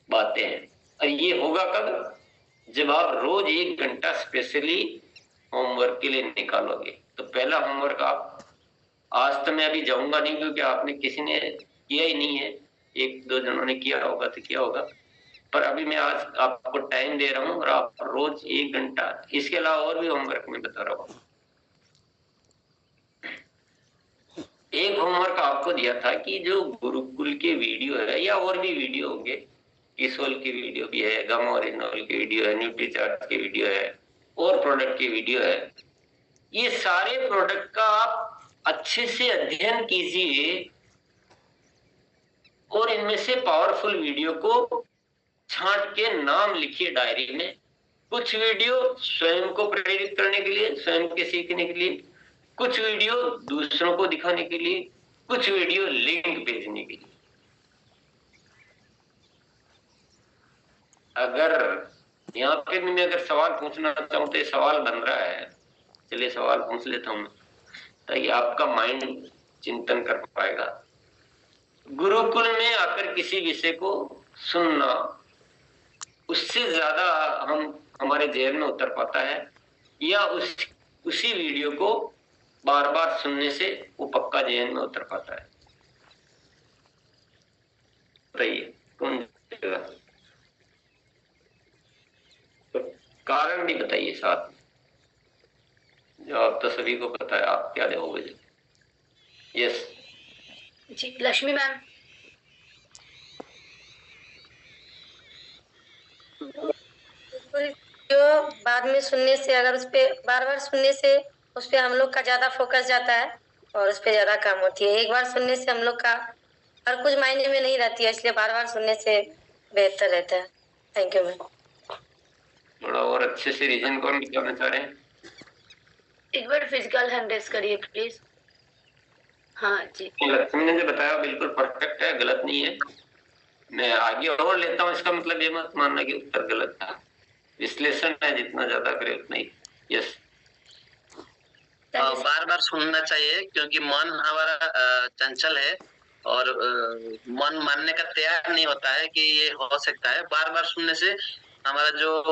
बातें हैं। और ये होगा कब, जब आप रोज 1 घंटा स्पेशली होमवर्क के लिए निकालोगे। तो पहला होमवर्क आप, आज तो मैं अभी जाऊंगा नहीं क्योंकि आपने किसी ने किया ही नहीं है, 1-2 जनों ने किया होगा तो किया होगा, पर अभी मैं आज आपको टाइम दे रहा हूँ और आप रोज 1 घंटा, इसके अलावा और भी होमवर्क मैं बता रहा हूँ। एक होमवर्क आपको दिया था कि जो गुरुकुल के वीडियो है या और भी वीडियो होंगे, किसोल की वीडियो भी है, गम ओरिजिनल की वीडियो है, न्यूट्रीचार्ट की वीडियो है और प्रोडक्ट की वीडियो है, ये सारे प्रोडक्ट का आप अच्छे से अध्ययन कीजिए और इनमें से पावरफुल वीडियो को छांट के नाम लिखिए डायरी में। कुछ वीडियो स्वयं को प्रेरित करने के लिए, स्वयं के सीखने के लिए, कुछ वीडियो दूसरों को दिखाने के लिए, कुछ वीडियो लिंक भेजने के लिए। अगर यहाँ पे भी मैं अगर सवाल पूछना चाहूँ तो ये सवाल बन रहा है, चलिए सवाल पूछ लेता हूँ ताकि आपका माइंड चिंतन कर पाएगा। गुरुकुल में आकर किसी विषय को सुनना, उससे ज्यादा हमारे जेहन में उतर पाता है या उसी वीडियो को बार बार सुनने से वो पक्का जेहन में उतर पाता है? बताइए कौन जगह, तो कारण भी बताइए साथ में। जवाब तो सभी को पता है, आप क्या दोगे? यस जी, लक्ष्मी मैम। जो बाद में सुनने से, अगर उस पे बार बार सुनने से उस पे हम लोग का ज्यादा फोकस जाता है और उस पे ज्यादा काम होती है। एक बार सुनने से हम लोग का हर कुछ मायने में नहीं रहती है, इसलिए बार बार सुनने से बेहतर रहता है। Thank you ma'am. थोड़ा और अच्छे से रीजन कौन निकालना चाह रहे हैं? एक बार फिजिकल हैंड रेस करिए प्लीज। हाँ जी, लक्ष्मी ने जो बताया बिल्कुल परफेक्ट है, गलत नहीं है। मैं आगे और लेता हूँ, इसका मतलब ये मत मानना कि उत्तर गलत था। विश्लेषण है, जितना ज्यादा करे उतना ही। यस, बार बार सुनना चाहिए क्योंकि मन हमारा चंचल है और मन मानने का तैयार नहीं होता है कि ये हो सकता है। बार बार सुनने से हमारा जो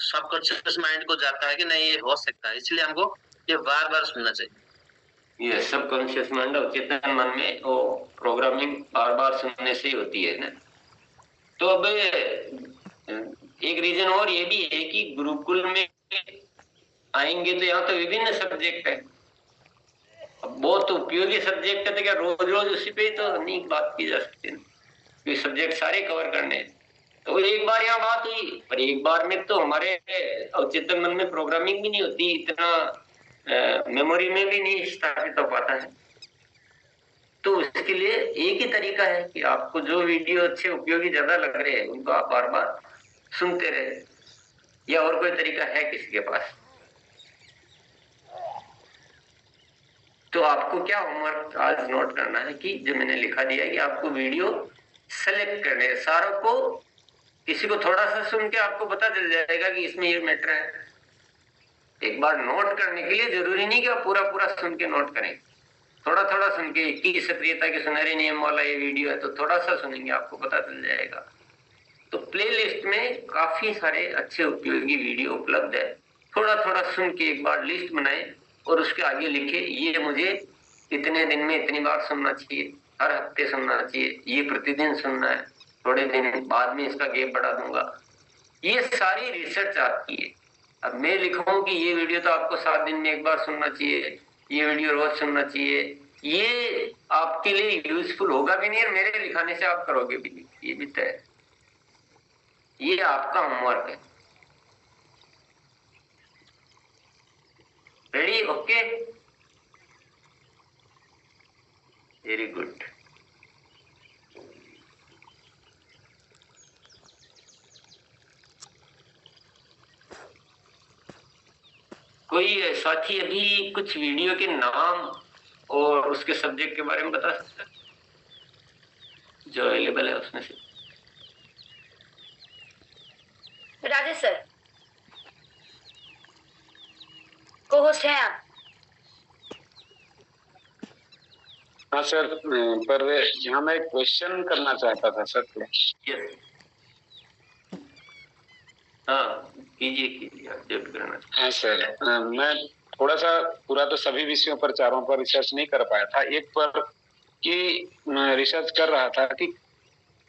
सबकॉन्शियस माइंड को जाता है कि नहीं ये हो सकता है, इसलिए हमको ये बार बार सुनना चाहिए। ये सबकॉन्शियस माइंड और चेतन मन में वो प्रोग्रामिंग बार बार सुनने से ही होती है ना। तो अब एक रीजन और ये भी है कि गुरुकुल में आएंगे तो यहाँ तो विभिन्न सब्जेक्ट है, बहुत उपयोगी सब्जेक्ट है, तो क्या रोज रोज उसी पे ही तो नहीं बात की जा सकती ना, सब्जेक्ट सारे कवर करने हैं। तो एक बार यहाँ बात हुई, पर एक बार में तो हमारे अवचेतन मन में प्रोग्रामिंग भी नहीं होती, इतना मेमोरी में भी नहीं स्थापित हो पाता है। तो उसके लिए एक ही तरीका है कि आपको जो वीडियो अच्छे उपयोगी ज्यादा लग रहे हैं उनको आप बार बार सुनते रहे, या और कोई तरीका है किसी के पास? तो आपको क्या होमवर्क आज नोट करना है कि जो मैंने लिखा दिया है कि आपको वीडियो सेलेक्ट करने हैं, सारों को, किसी को थोड़ा सा सुन के आपको पता चल जाएगा कि इसमें ये मैटर है। एक बार नोट करने के लिए जरूरी नहीं कि आप पूरा पूरा सुन के नोट करें, थोड़ा थोड़ा सुन के, की सक्रियता के सुनहरे नियम वाला ये वीडियो है तो थोड़ा सा सुनेंगे आपको पता चल जाएगा। तो प्लेलिस्ट में काफी सारे अच्छे उपयोगी वीडियो उपलब्ध है, थोड़ा थोड़ा सुन के एक बार लिस्ट बनाए और उसके आगे लिखे ये मुझे इतने दिन में इतनी बार सुनना चाहिए, हर हफ्ते सुनना चाहिए, ये प्रतिदिन सुनना है, थोड़े दिन बाद में इसका गैप बढ़ा दूंगा। ये सारी रिसर्च आपकी है। अब मैं लिखूं कि ये वीडियो तो आपको 7 दिन में एक बार सुनना चाहिए, ये वीडियो रोज सुनना चाहिए, ये आपके लिए यूजफुल होगा भी नहीं और मेरे लिखाने से आप करोगे भी नहीं, ये भी तय है। ये आपका होमवर्क है। रेडी? Okay, very good. कोई साथी अभी कुछ वीडियो के नाम और उसके सब्जेक्ट के बारे में बता सकता है जो अवेलेबल है उसमें से? राजेश सर को होस्ट हैं आप? हाँ सर, पर यहाँ मैं एक क्वेश्चन करना चाहता था सर। यस, हाँ कीजिए आप जो भी करना। हाँ सर, मैं थोड़ा सा पूरा तो सभी विषयों पर चारों पर रिसर्च नहीं कर पाया था। एक पर कि रिसर्च कर रहा था कि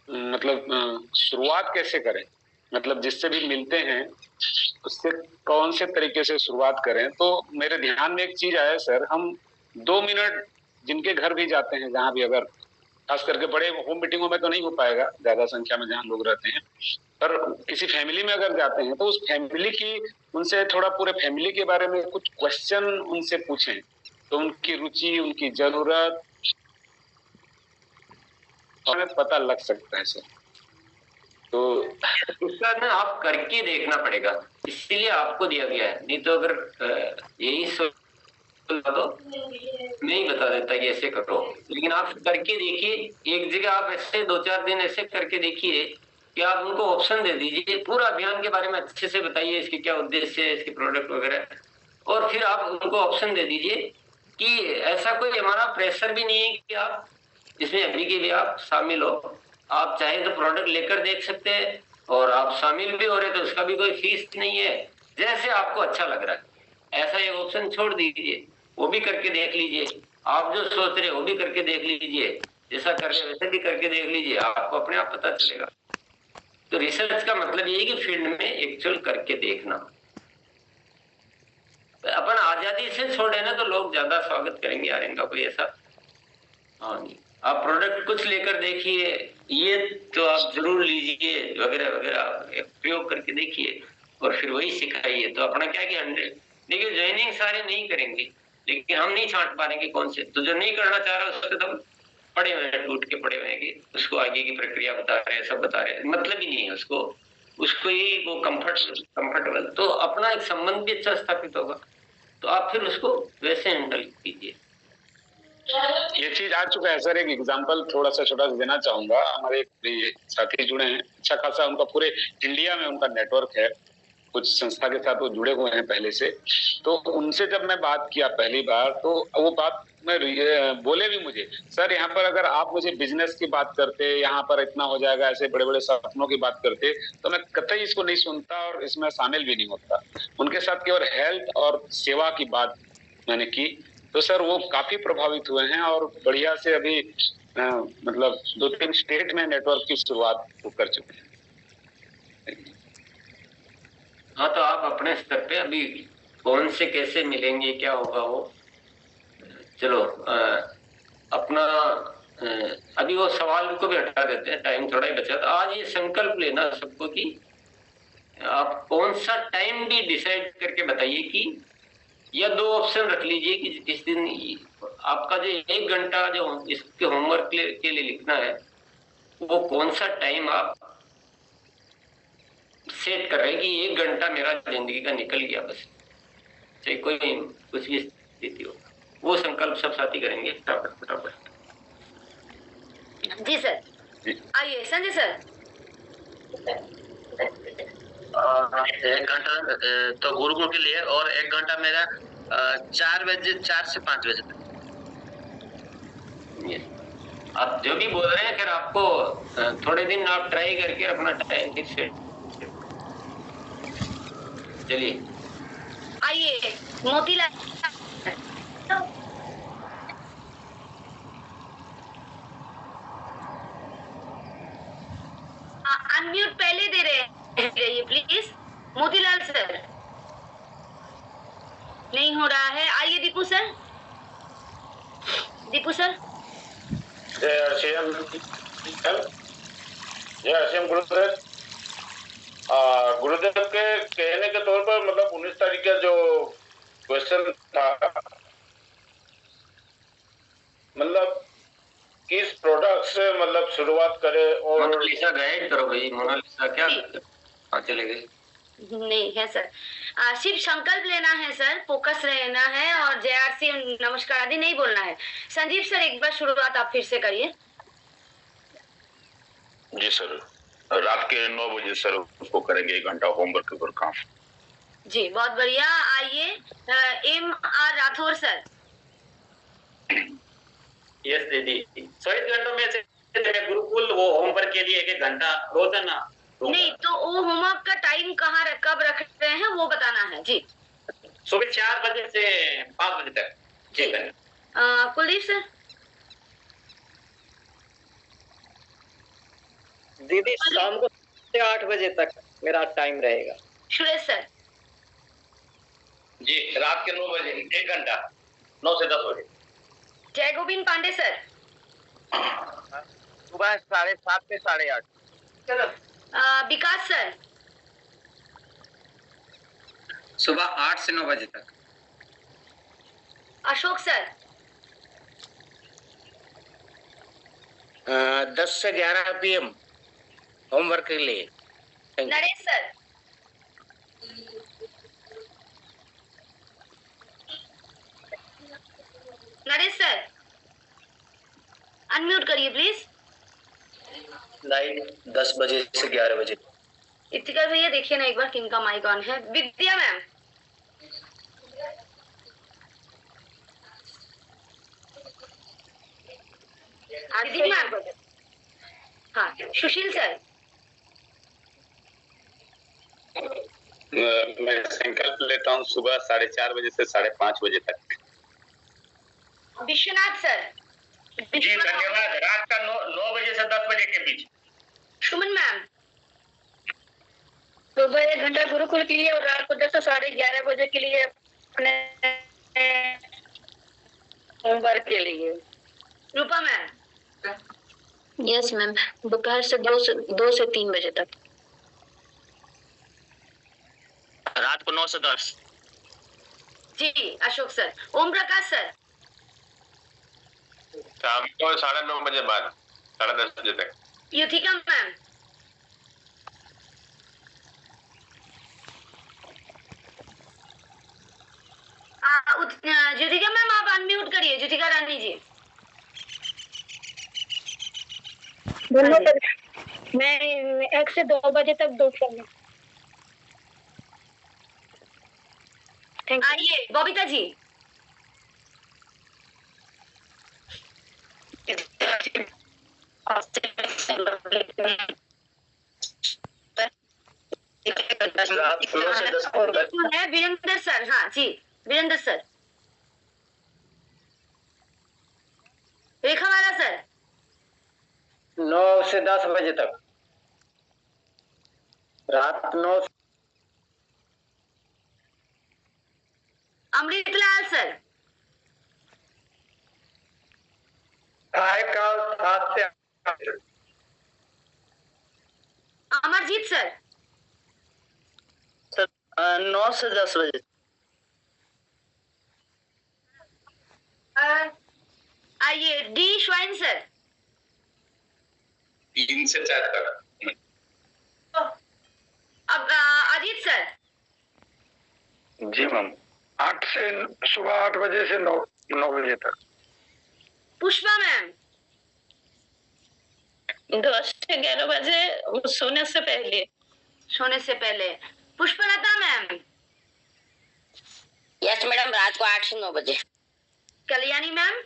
मतलब शुरुआत कैसे करें, मतलब जिससे भी मिलते हैं उससे कौन से तरीके से शुरुआत करें। तो मेरे ध्यान में एक चीज आया सर, हम 2 मिनट जिनके घर भी जाते हैं, जहाँ भी, अगर खास करके बड़े होम मीटिंगों में तो नहीं हो पाएगा ज्यादा संख्या में जहाँ लोग रहते हैं, पर किसी फैमिली में अगर जाते हैं तो उस फैमिली की, उनसे थोड़ा पूरे फैमिली के बारे में कुछ क्वेश्चन उनसे पूछें तो उनकी रुचि, उनकी जरूरत हमें पता लग सकता है सर। तो उसका ना आप करके देखना पड़ेगा, इसीलिए आपको दिया गया है। नहीं तो अगर यही तो मैं ही बता देता कि ऐसे करो, लेकिन आप करके देखिए। एक जगह आप ऐसे 2-4 दिन ऐसे करके देखिए कि आप उनको ऑप्शन दे दीजिए, पूरा अभियान के बारे में अच्छे से बताइए, इसके क्या उद्देश्य है, इसके प्रोडक्ट वगैरह, और फिर आप उनको ऑप्शन दे दीजिए कि ऐसा कोई हमारा प्रेशर भी नहीं है कि आप इसमें अभी के भी आप शामिल हो। आप चाहे तो प्रोडक्ट लेकर देख सकते हैं, और आप शामिल भी हो रहे तो उसका भी कोई फीस नहीं है, जैसे आपको अच्छा लग रहा है ऐसा एक ऑप्शन छोड़ दीजिए, वो भी करके देख लीजिए। आप जो सोच रहे हो वो भी करके देख लीजिए, जैसा कर रहे वैसे भी करके देख लीजिए, आपको अपने आप पता चलेगा। तो रिसर्च का मतलब ये है कि फील्ड में एक्चुअल करके देखना। अपन आजादी से छोड़े ना तो लोग ज्यादा स्वागत करेंगे, यार इनका कोई ऐसा। हाँ नहीं, आप प्रोडक्ट कुछ लेकर देखिए, ये तो आप जरूर लीजिए वगैरह वगैरह, प्रयोग करके देखिए और फिर वही सिखाइए। तो अपना क्या कि 100, देखिए ज्वाइनिंग सारे नहीं करेंगे, लेकिन हम नहीं छांट पाएंगे कौन से। तो जो नहीं करना चाह रहा उससे तो पड़े हुए हैं, टूट के पड़े हुए हैं कि उसको आगे की प्रक्रिया बता रहे हैं, सब बता रहे हैं, मतलब ही नहीं है उसको ही वो कंफर्टेबल। तो अपना एक संबंध भी अच्छा स्थापित होगा, तो आप फिर उसको वैसे हैंडल कीजिए। ये चीज आ चुका है सर। एक एग्जांपल थोड़ा सा छोटा सा देना चाहूंगा। हमारे एक साथी जुड़े हैं, अच्छा खासा उनका पूरे इंडिया में उनका नेटवर्क है, कुछ संस्था के साथ वो जुड़े हुए हैं पहले से। तो उनसे जब मैं बात किया पहली बार, तो वो बात में बोले भी मुझे, सर यहाँ पर अगर आप मुझे बिजनेस की बात करते, यहाँ पर इतना हो जाएगा, ऐसे बड़े बड़े सपनों की बात करते, तो मैं कतई इसको नहीं सुनता और इसमें शामिल भी नहीं होता। उनके साथ केवल हेल्थ और सेवा की बात मैंने की, तो सर वो काफी प्रभावित हुए हैं और बढ़िया से अभी मतलब 2-3 स्टेट में नेटवर्क की शुरुआत कर चुके हैं। हाँ, तो आप अपने स्तर पे अभी कौन से कैसे मिलेंगे, क्या होगा वो, चलो अपना अभी वो सवाल को भी हटा देते हैं, टाइम थोड़ा ही बचा। तो आज ये संकल्प लेना सबको कि आप कौन सा टाइम भी डिसाइड करके बताइए कि, या 2 ऑप्शन रख लीजिए कि इस दिन आपका जो 1 घंटा जो इसके होमवर्क के लिए लिखना है, वो कौन सा टाइम आप सेट कर रहे हैं कि 1 घंटा मेरा जिंदगी का निकल गया बस, चाहे कोई कुछ भी स्थिति हो। वो संकल्प सब साथी करेंगे फटाफट। जी सर, आइए संजय सर। 1 घंटा तो गुरुकुल के लिए, और 1 घंटा मेरा 4 से 5 बजे तक। आप जो भी बोल रहे हैं, फिर आपको थोड़े दिन आप ट्राई करके अपना टाइम फिक्स सेट। चलिए आइए मोतीलाल, अनम्यूट पहले दे रहे हैं प्लीज। मोतीलाल सर नहीं हो रहा है। आइए दीपू सर, दीपू सर। जय हरसिम गुरुदेव। गुरुदेव के कहने के तौर पर मतलब 19 तारीख का जो क्वेश्चन था, मतलब किस प्रोडक्ट से मतलब शुरुआत करें। और मोनालिसा गाइड करो भाई, मोनालिसा क्या हाँ चले गए। नहीं है सर। सिर्फ संकल्प लेना है सर, फोकस रहना है और JRC नमस्कार आदि नहीं बोलना है। संजीव सर एक बार शुरुआत आप फिर से करिए। जी सर, रात के 9 बजे सर उसको करेंगे 1 घंटा होमवर्क के ऊपर काम। जी बहुत बढ़िया। आइए MR राठौर सर। यस दीदी, 24 घंटों में से गुरुकुल वो होमवर्क के लिए 1 घंटा रोजाना। नहीं तो वो होमवर्क का टाइम कब रख रहे हैं वो बताना है जी। सुबह 4 बजे से 5 बजे तक। जी कुलदीप सर। दीदी शाम को 8 बजे तक मेरा टाइम रहेगा। सुरेश सर। जी रात के 9 बजे 1 घंटा, 9 से 10 बजे। जय गोविंद पांडे सर। सुबह 7:30 से 8:30। विकास सर। सुबह 8 से 9 बजे तक। अशोक सर। 10 से 11 PM होमवर्क के लिए। Naresh sir. Naresh sir unmute करिए प्लीज। नाइट 10 बजे से 11 बजे। इतिका भैया देखिए ना एक बार किनका माइक ऑन है। विद्या मैम। दीदी मैम। हाँ सुशील सर। मैं संकल्प लेता हूँ सुबह 4:30 बजे से 5:30 बजे तक। विश्वनाथ सर। जी धन्यवाद। रात का 9 बजे से 10 बजे के बीच। सुमन मैम। सुबह 1 घंटा गुरुकुल के लिए और रात को 10 से 11:30 बजे के लिए अपने होमवर्क के लिए। रूपा मैम। यस मैम, दोपहर से 2 से 3 बजे तक। रात को 9 से 10। जी अशोक सर। ओम प्रकाश सर। शाम को 9:30 बजे बाद 10:30 बजे तक। युथिका मैम। ज्योतिका मैम आप अनम्यूट करिए। ज्योतिका रानी जी। मैं 1 से 2 बजे तक दोपहर में। आइए बबीता जी। है वीरेंद्र सर। हाँ जी वीरेंद्र सर। रेखा वाला सर। 9 से 10 बजे तक। रात 9। अमृतलाल सर। 7 से 8। अमरजीत सर। 9 से 10 बजे। आइए डी श्वाइन सर। 3 से 4 तक। अब अजीत सर। जी मैम, सुबह 8 बजे से 9 बजे तक। पुष्पा मैम। 10 से 11 बजे सोने से पहले। सोने से पहले। पुष्पलता मैम। यस मैडम, रात को 8 से 9 बजे। कल्याणी मैम।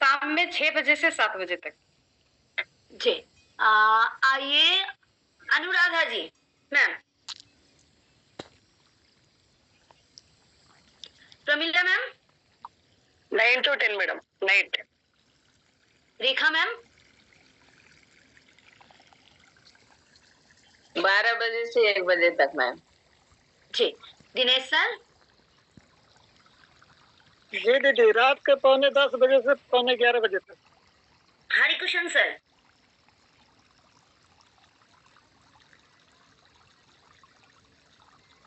शाम में 6 बजे से 7 बजे तक। जी आइए Anuradha ji ma'am. Pramila ma'am. 9 to 10 madam, night. Rekha ma'am. 12 बजे से 1 बजे तक मैम। जी दिनेश सर। जी दीदी, रात के 9:45 बजे से 11:15 बजे तक। हरिकृष्ण सर।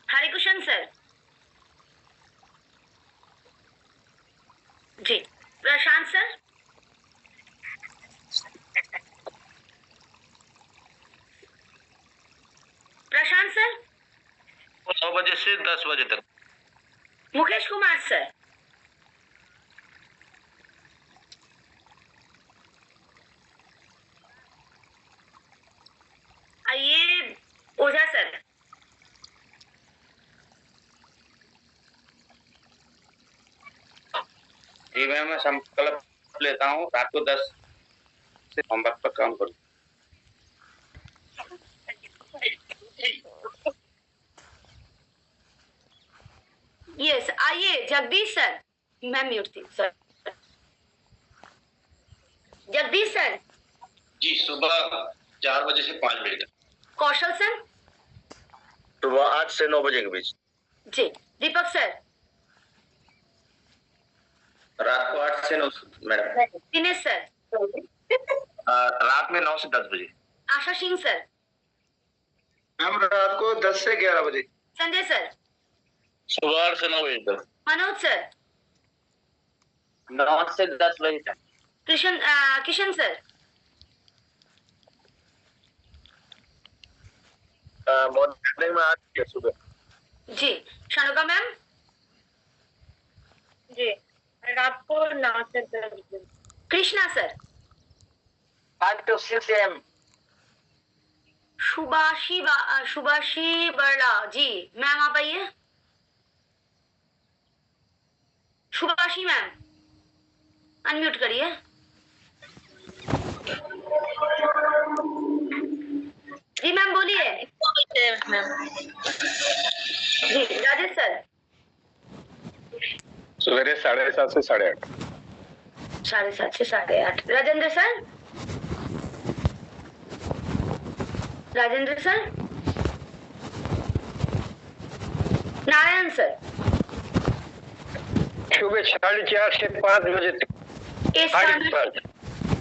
हरिकृष्ण सर। जी प्रशांत सर। प्रशांत बजे से 10 बजे तक। मुकेश कुमार सर। ये ओझा सर। जी मैम, मैं संकल्प लेता हूँ रात को 10 से होमवर्क पर काम करूँ। यस, आइए जगदीश सर। मैं म्यूट थी सर। जगदीश सर। जी, सुबह 4 बजे से 5 बजे तक। कौशल सर। सुबह 8 से 9 बजे के बीच। जी। दीपक सर। रात को 8 से 9 मैडम। दिनेश सर। रात में 9 से 10 बजे। आशा सिंह सर। मैम रात को 10 से 11 बजे। संजय सर। सुबह 8 से 9 बजे तक। मनोज सर। 9 से 10 बजे तक। किशन सर। मॉर्निंग में 8 बजे सुबह। जी। शानुका मैम। जी, रात को 9 से 10 बजे। Krishna sir. 5 to 6 AM। Shubhashi Barla. जी मैम, आप आइए। शुभाशी मैम, अनम्यूट करिए। जी मैम बोलिए। जी राजेश सर। सवेरे 7:30 से 8:30। 7:30 से 8:30। Rajendra sir. Rajendra sir. Narayan sir. सुबह 4:30 से 5 बजे तक।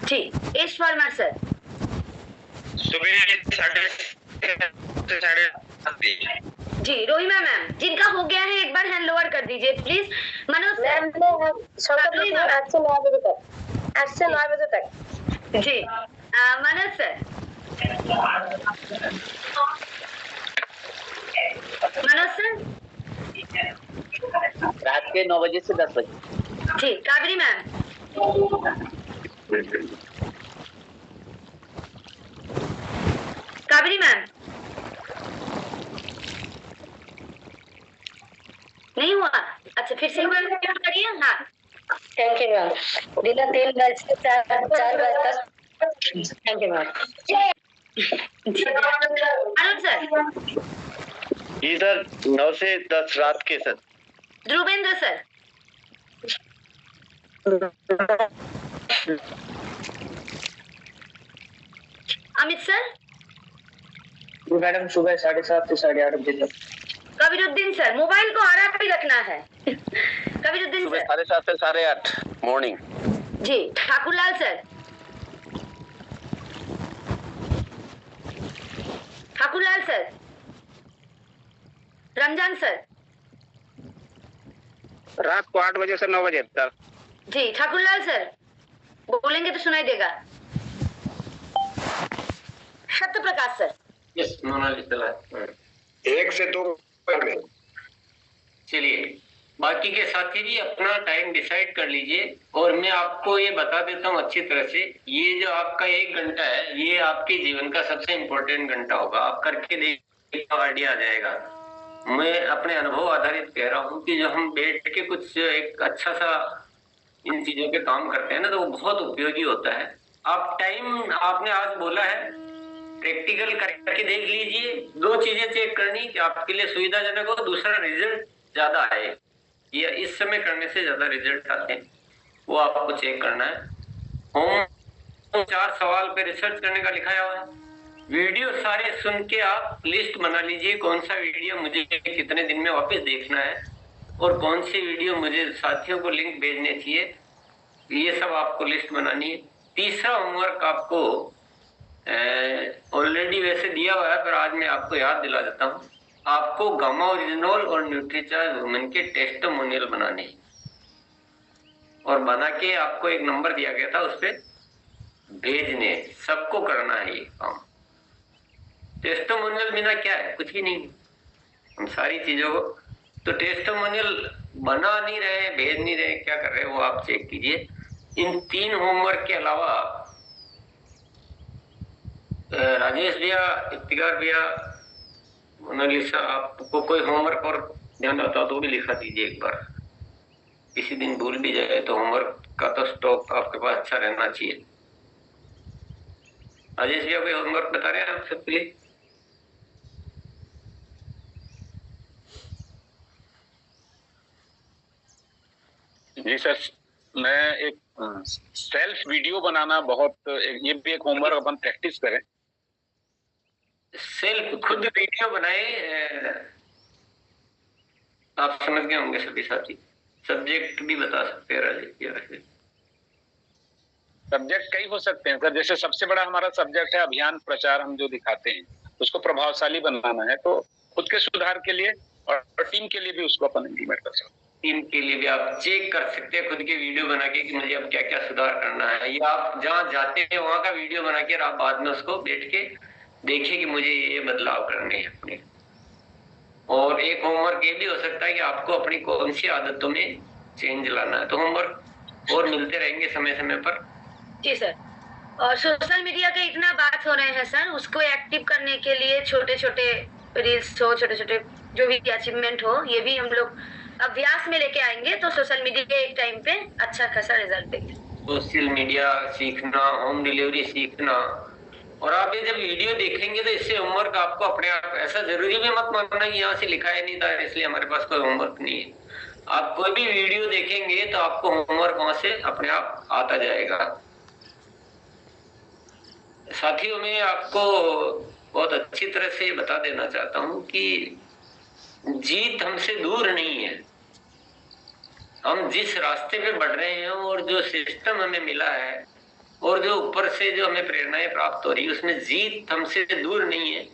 जी। एश वर्मा सर। सुबह 6:30 से 8:30। जी। रोहिमा मैम, जिनका हो गया है एक बार हैंड लोअर कर दीजिए प्लीज। मनोज सर। 8 से 9 बजे तक। 8 से 9 बजे तक। जी। मनोज सर। मनोज सर। रात के 9 बजे से 10 बजे। जी। कावेरी मैम। कावेरी मैम। नहीं हुआ? अच्छा, फिर से एक बार रिपीट करिए। हाँ। Thank you ma'am. दिन 3 बजे से 4 बजे तक। Thank you ma'am. Arun sir. जी सर, 9 से 10 रात के sir. Dhruvendra sir. Amit sir. Madam सुबह 7:30 से 8:30 बजे तक। कबीरुद्दीन सर। मोबाइल को आराम पे रखना है। कबीरुद्दीन सुबह सर। 7:30 से 8:30 मॉर्निंग। जी। Thakurlal sir. Thakurlal sir. Ramzan sir. रात को 8 बजे से 9 बजे तक। जी। ठाकुरलाल सर, बोलेंगे तो सुनाई देगा। Satya Prakash sir. Yes, Mona Lisa. 1 से 2 में। चलिए, बाकी के साथी भी अपना टाइम डिसाइड कर लीजिए और मैं आपको ये बता देता हूँ अच्छी तरह से। ये जो आपका 1 घंटा है, ये आपके जीवन का सबसे इम्पोर्टेंट घंटा होगा। आप करके देखिए, आइडिया आ जाएगा। मैं अपने अनुभव आधारित कह रहा हूँ कि जो हम बैठ के कुछ एक अच्छा सा इन चीजों पे काम करते हैं ना, तो वो बहुत उपयोगी होता है। आप टाइम आपने आज बोला है, प्रैक्टिकल करके देख लीजिए। 2 चीजें चेक करनी कि आपके लिए सुविधाजनक हो, दूसरा रिजल्ट ज्यादा आए। ये इस समय करने से ज्यादा रिजल्ट आते हैं, वो आपको चेक करना है। होम 4 सवाल पे रिसर्च करने का लिखा हुआ है। वीडियो सारे सुन के आप लिस्ट बना लीजिए, कौन सा वीडियो मुझे कितने दिन में वापस देखना है और कौन सी वीडियो मुझे साथियों को लिंक भेजने चाहिए। ये सब आपको लिस्ट बनानी है। तीसरा होमवर्क आपको ऑलरेडी वैसे दिया हुआ है, पर आज मैं आपको याद दिला देता हूँ। आपको गामा ओरिजिनोल और न्यूट्रीचार्ज वुमेन के टेस्टिमोनियल बनाने हैं और बना के आपको एक नंबर दिया गया था, उस पर भेजने। सबको करना है ये काम। टेस्टिमोनियल बिना क्या है, कुछ भी नहीं। हम सारी चीजों को, तो टेस्टिमोनियल बना नहीं रहे, भेज नहीं रहे, क्या कर रहे हैं वो आप चेक कीजिए। इन 3 होमवर्क के अलावा राजेश भैया, इफ्तिकार भैया, मोनालिसा, आपको कोई होमवर्क और ध्यान आता तो भी लिखा दीजिए एक बार। किसी दिन भूल भी जाए तो होमवर्क का तो स्टॉक आपके पास अच्छा रहना चाहिए। राजेश भैया कोई होमवर्क बता रहे हैं आप सबके लिए? जी सर, मैं एक सेल्फ वीडियो बनाना बहुत, ये भी एक होमवर्क अपन प्रैक्टिस करें। सेल्फ खुद वीडियो बनाए, आप समझ गए होंगे सभी साथी। सब्जेक्ट भी बता सकते हैं राजेश भैया। सब्जेक्ट कई हो सकते हैं सर, जैसे सबसे बड़ा हमारा सब्जेक्ट है अभियान प्रचार, हम जो दिखाते हैं उसको प्रभावशाली बनाना है, तो खुद के सुधार के लिए और टीम के लिए भी उसको अपन इम्प्लीमेंट कर सकते हैं। टीम के लिए भी आप चेक कर सकते हैं खुद के वीडियो बना के कि मुझे अब क्या क्या सुधार करना है, या आप जहाँ जाते हैं वहां का वीडियो बना के आप बाद में उसको बैठ के देखिए कि मुझे ये बदलाव करने हैं अपने। और एक होमवर्क ये भी हो सकता है कि आपको अपनी कौन सी आदतों में चेंज लाना है। तो होमवर्क और मिलते रहेंगे समय समय पर। जी सर। और सोशल मीडिया के इतना बात हो रहे हैं सर, उसको एक्टिव करने के लिए छोटे छोटे रील्स हो, छोटे छोटे जो भी अचीवमेंट हो, ये भी हम लोग अभ्यास में लेके आएंगे तो सोशल मीडिया के एक टाइम पे अच्छा खासा रिजल्ट देंगे। सोशल मीडिया सीखना, होम डिलीवरी सीखना, और आप ये जब वीडियो देखेंगे तो इससे होमवर्क आपको अपने आप, ऐसा जरूरी भी मत मानना कि यहाँ से लिखा ही नहीं था इसलिए हमारे पास कोई होमवर्क नहीं है। आप कोई भी वीडियो देखेंगे तो आपको होमवर्क वहां से अपने आप आता जाएगा। साथियों, मैं आपको बहुत अच्छी तरह से बता देना चाहता हूं कि जीत हमसे दूर नहीं है। हम जिस रास्ते पे बढ़ रहे हैं और जो सिस्टम हमें मिला है और जो ऊपर से जो हमें प्रेरणाएं प्राप्त हो रही है, उसमें जीत हमसे दूर नहीं है।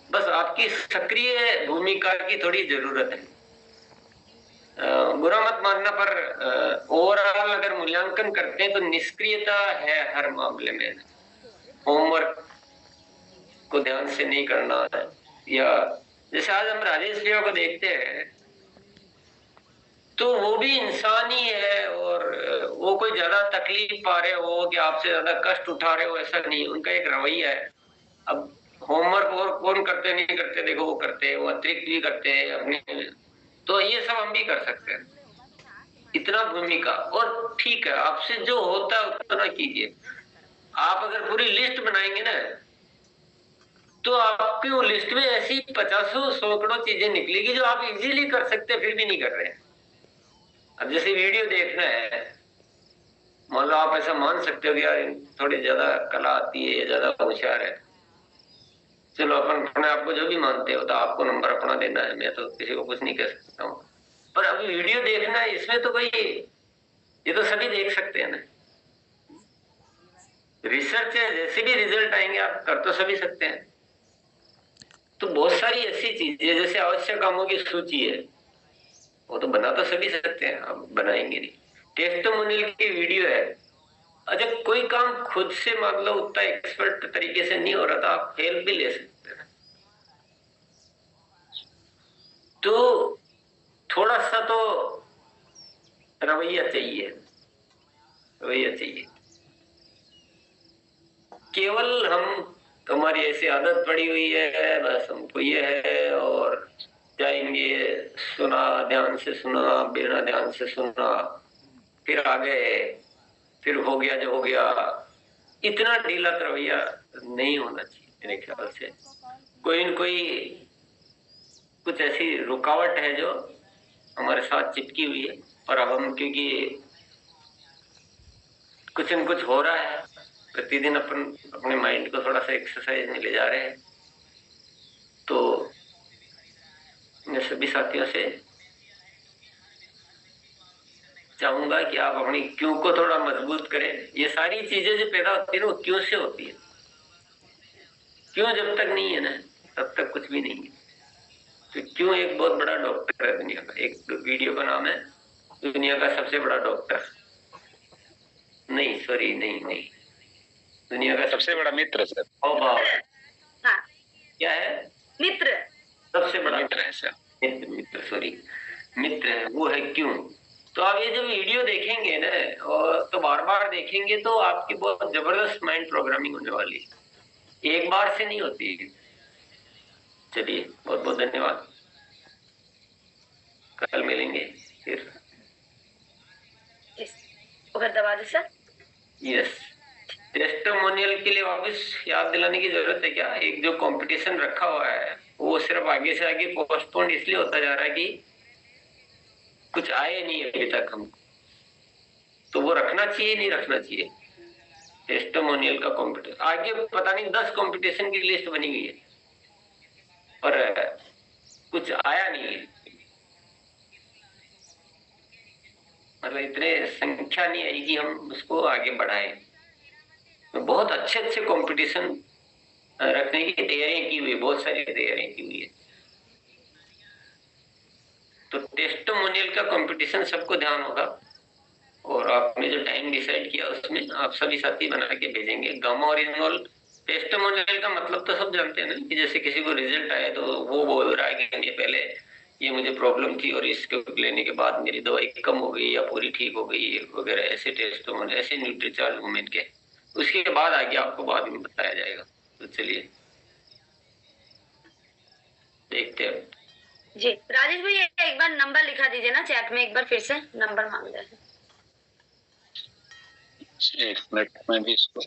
बस आपकी सक्रिय भूमिका की थोड़ी जरूरत है। बुरा मत मानना, पर ओवरऑल अगर मूल्यांकन करते हैं तो निष्क्रियता है हर मामले में। होमवर्क को ध्यान से नहीं करना है, या जैसे आज हम राजेश भैया को देखते हैं तो वो भी इंसान ही है, और वो कोई ज्यादा तकलीफ पा रहे हो कि आपसे ज्यादा कष्ट उठा रहे हो, ऐसा नहीं। उनका एक रवैया है। अब होमवर्क और कौन करते नहीं करते, देखो वो करते हैं, वो अतिरिक्त भी करते हैं अपने, तो ये सब हम भी कर सकते हैं। इतना भूमिका, और ठीक है, आपसे जो होता है उतना कीजिए। आप अगर पूरी लिस्ट बनाएंगे ना तो आपकी वो लिस्ट में ऐसी 50-100 चीजें निकलेगी जो आप इजीली कर सकते हैं, फिर भी नहीं कर रहे हैं। अब जैसे वीडियो देखना है, मान लो आप ऐसा मान सकते हो कि यार थोड़ी ज्यादा कला आती है, ज्यादा होशियार है, चलो अपन अपने आप को जो भी मानते हो तो आपको नंबर अपना देना है, मैं तो किसी को कुछ नहीं कह सकता हूँ। पर अभी वीडियो देखना है, इसमें तो कोई, ये तो सभी देख सकते हैं ना। रिसर्च है, जैसे भी रिजल्ट आएंगे आप कर तो सभी सकते हैं। तो बहुत सारी ऐसी चीजें जैसे आवश्यक कामों की सूची है, वो तो बना तो सभी सकते हैं, अब बनाएंगे नहीं। टेस्टिमोनियल की वीडियो है, अच्छा कोई काम खुद से मान लो उतना एक्सपर्ट तरीके से नहीं हो रहा था, आप हेल्प भी ले सकते हैं। तो थोड़ा सा तो रवैया चाहिए, रवैया चाहिए। केवल हम, हमारी ऐसी आदत पड़ी हुई है, बस हमको ये है, और जाएंगे, सुना, ध्यान से सुना, बिना ध्यान से सुना, फिर आ गए, फिर हो गया जो हो गया। इतना ढीला रवैया नहीं होना चाहिए मेरे ख्याल से। कोई न कोई कुछ ऐसी रुकावट है जो हमारे साथ चिपकी हुई है, और अब हम क्योंकि कुछ न कुछ हो रहा है, प्रतिदिन अपन अपने माइंड को थोड़ा सा एक्सरसाइज में ले जा रहे हैं, तो मैं सभी साथियों से चाहूंगा कि आप अपनी क्यों को थोड़ा मजबूत करें। ये सारी चीजें जो पैदा होती है ना, वो क्यों से होती है। क्यों जब तक नहीं है ना, तब तक कुछ भी नहीं है। तो क्यों एक बहुत बड़ा डॉक्टर है दुनिया का, एक वीडियो का नाम है दुनिया का सबसे बड़ा डॉक्टर, नहीं सॉरी नहीं, दुनिया का सबसे बड़ा मित्र सर। हाँ, हाँ, क्या है? मित्र। सबसे बड़ा मित्र है सर। मित्र सॉरी मित्र है वो है क्यों। तो आप ये जब वीडियो देखेंगे ना और तो बार बार देखेंगे तो आपकी बहुत जबरदस्त माइंड प्रोग्रामिंग होने वाली है, एक बार से नहीं होती। चलिए बहुत बहुत धन्यवाद, कल मिलेंगे फिर। दबा दे सर। यस, टेस्टिमोनियल के लिए वापस याद दिलाने की जरूरत है क्या? एक जो कंपटीशन रखा हुआ है वो सिर्फ आगे से आगे पोस्टपोन इसलिए होता जा रहा है कि कुछ आए नहीं अभी तक हमको, तो वो रखना चाहिए नहीं रखना चाहिए टेस्टिमोनियल का कंपटीशन। आगे पता नहीं 10 कंपटीशन की लिस्ट बनी हुई है पर कुछ आया नहीं है, मतलब इतने संख्या नहीं आई कि हम उसको आगे बढ़ाएं। तो बहुत अच्छे अच्छे कंपटीशन रखने की तैयारियां की हुई है, बहुत सारी तैयारियां की हुई है। तो टेस्टिमोनियल का कंपटीशन सबको ध्यान होगा और आपने जो टाइम डिसाइड किया उसमें आप सभी साथी बना के भेजेंगे। गामा और इनवॉल्व टेस्टिमोनियल का मतलब तो सब जानते हैं ना कि जैसे किसी को रिजल्ट आए तो वो बोल रहा है कि पहले ये मुझे प्रॉब्लम थी और इसको लेने के बाद मेरी दवाई कम हो गई या पूरी ठीक हो गई वगैरह, ऐसे टेस्टिमोनियल ऐसे न्यूट्रीचार्ज मूवमेंट के उसके बाद आगे आपको बाद में बताया जाएगा। तो चलिए देखते हैं। जी राजेश भाई एक बार नंबर लिखा दीजिए ना चैट में, एक बार फिर से नंबर मांग रहे हैं। एक मिनट में भी इसको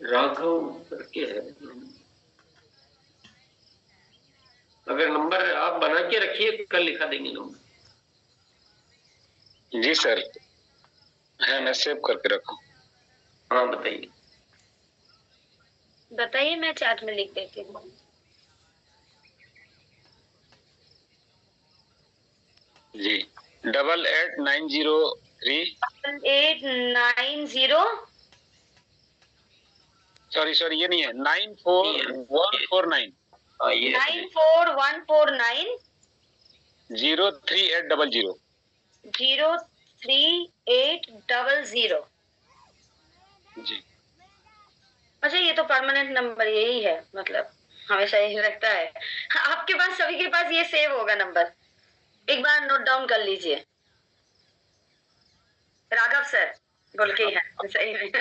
राघव करके है, अगर नंबर आप बना के रखिए कल लिखा देंगे नंबर। जी सर है, मैं सेव करके रखा। हाँ बताइए बताइए, मैं चैट में लिख देती हूँ। जी 88,903 890 सॉरी ये नहीं है 94149 94149 03800 03800। जी अच्छा ये तो परमानेंट नंबर यही है, मतलब हमेशा यही लगता है। आपके पास सभी के पास ये सेव होगा नंबर, एक बार नोट डाउन कर लीजिए। राघव सर बोल के है सही में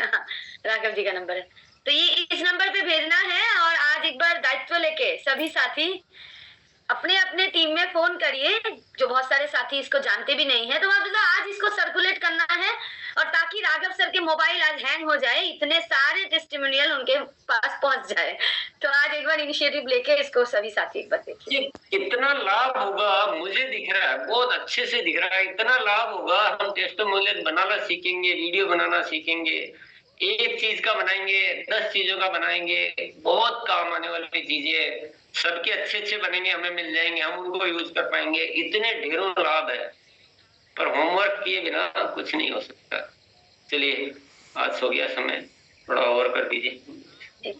राघव जी का नंबर है, तो ये इस नंबर पे भेजना है। और आज एक बार दायित्व लेके सभी साथी अपने अपने टीम में फोन करिए, जो बहुत सारे साथी इसको जानते भी नहीं है, तो आज इसको सर्कुलेट करना है और ताकि राघव सर के मोबाइल आज हैंग हो जाए, इतने सारे टेस्टिमोनियल उनके पास पहुंच जाए। तो आज एक बार इनिशिएटिव लेके इसको सभी साथी एक बार देखिए। कितना लाभ होगा मुझे दिख रहा है, बहुत अच्छे से दिख रहा है। इतना लाभ होगा, हम टेस्टिमोनियल बनाना सीखेंगे, वीडियो बनाना सीखेंगे, एक चीज का बनाएंगे 10 चीजों का बनाएंगे, बहुत काम आने वाली चीजें सबके अच्छे अच्छे बनेंगे, हमें मिल जाएंगे, हम उनको यूज कर पाएंगे। इतने ढेरों लाभ है, पर होमवर्क किए बिना कुछ नहीं हो सकता। चलिए आज सो गया समय, थोड़ा और कर दीजिए।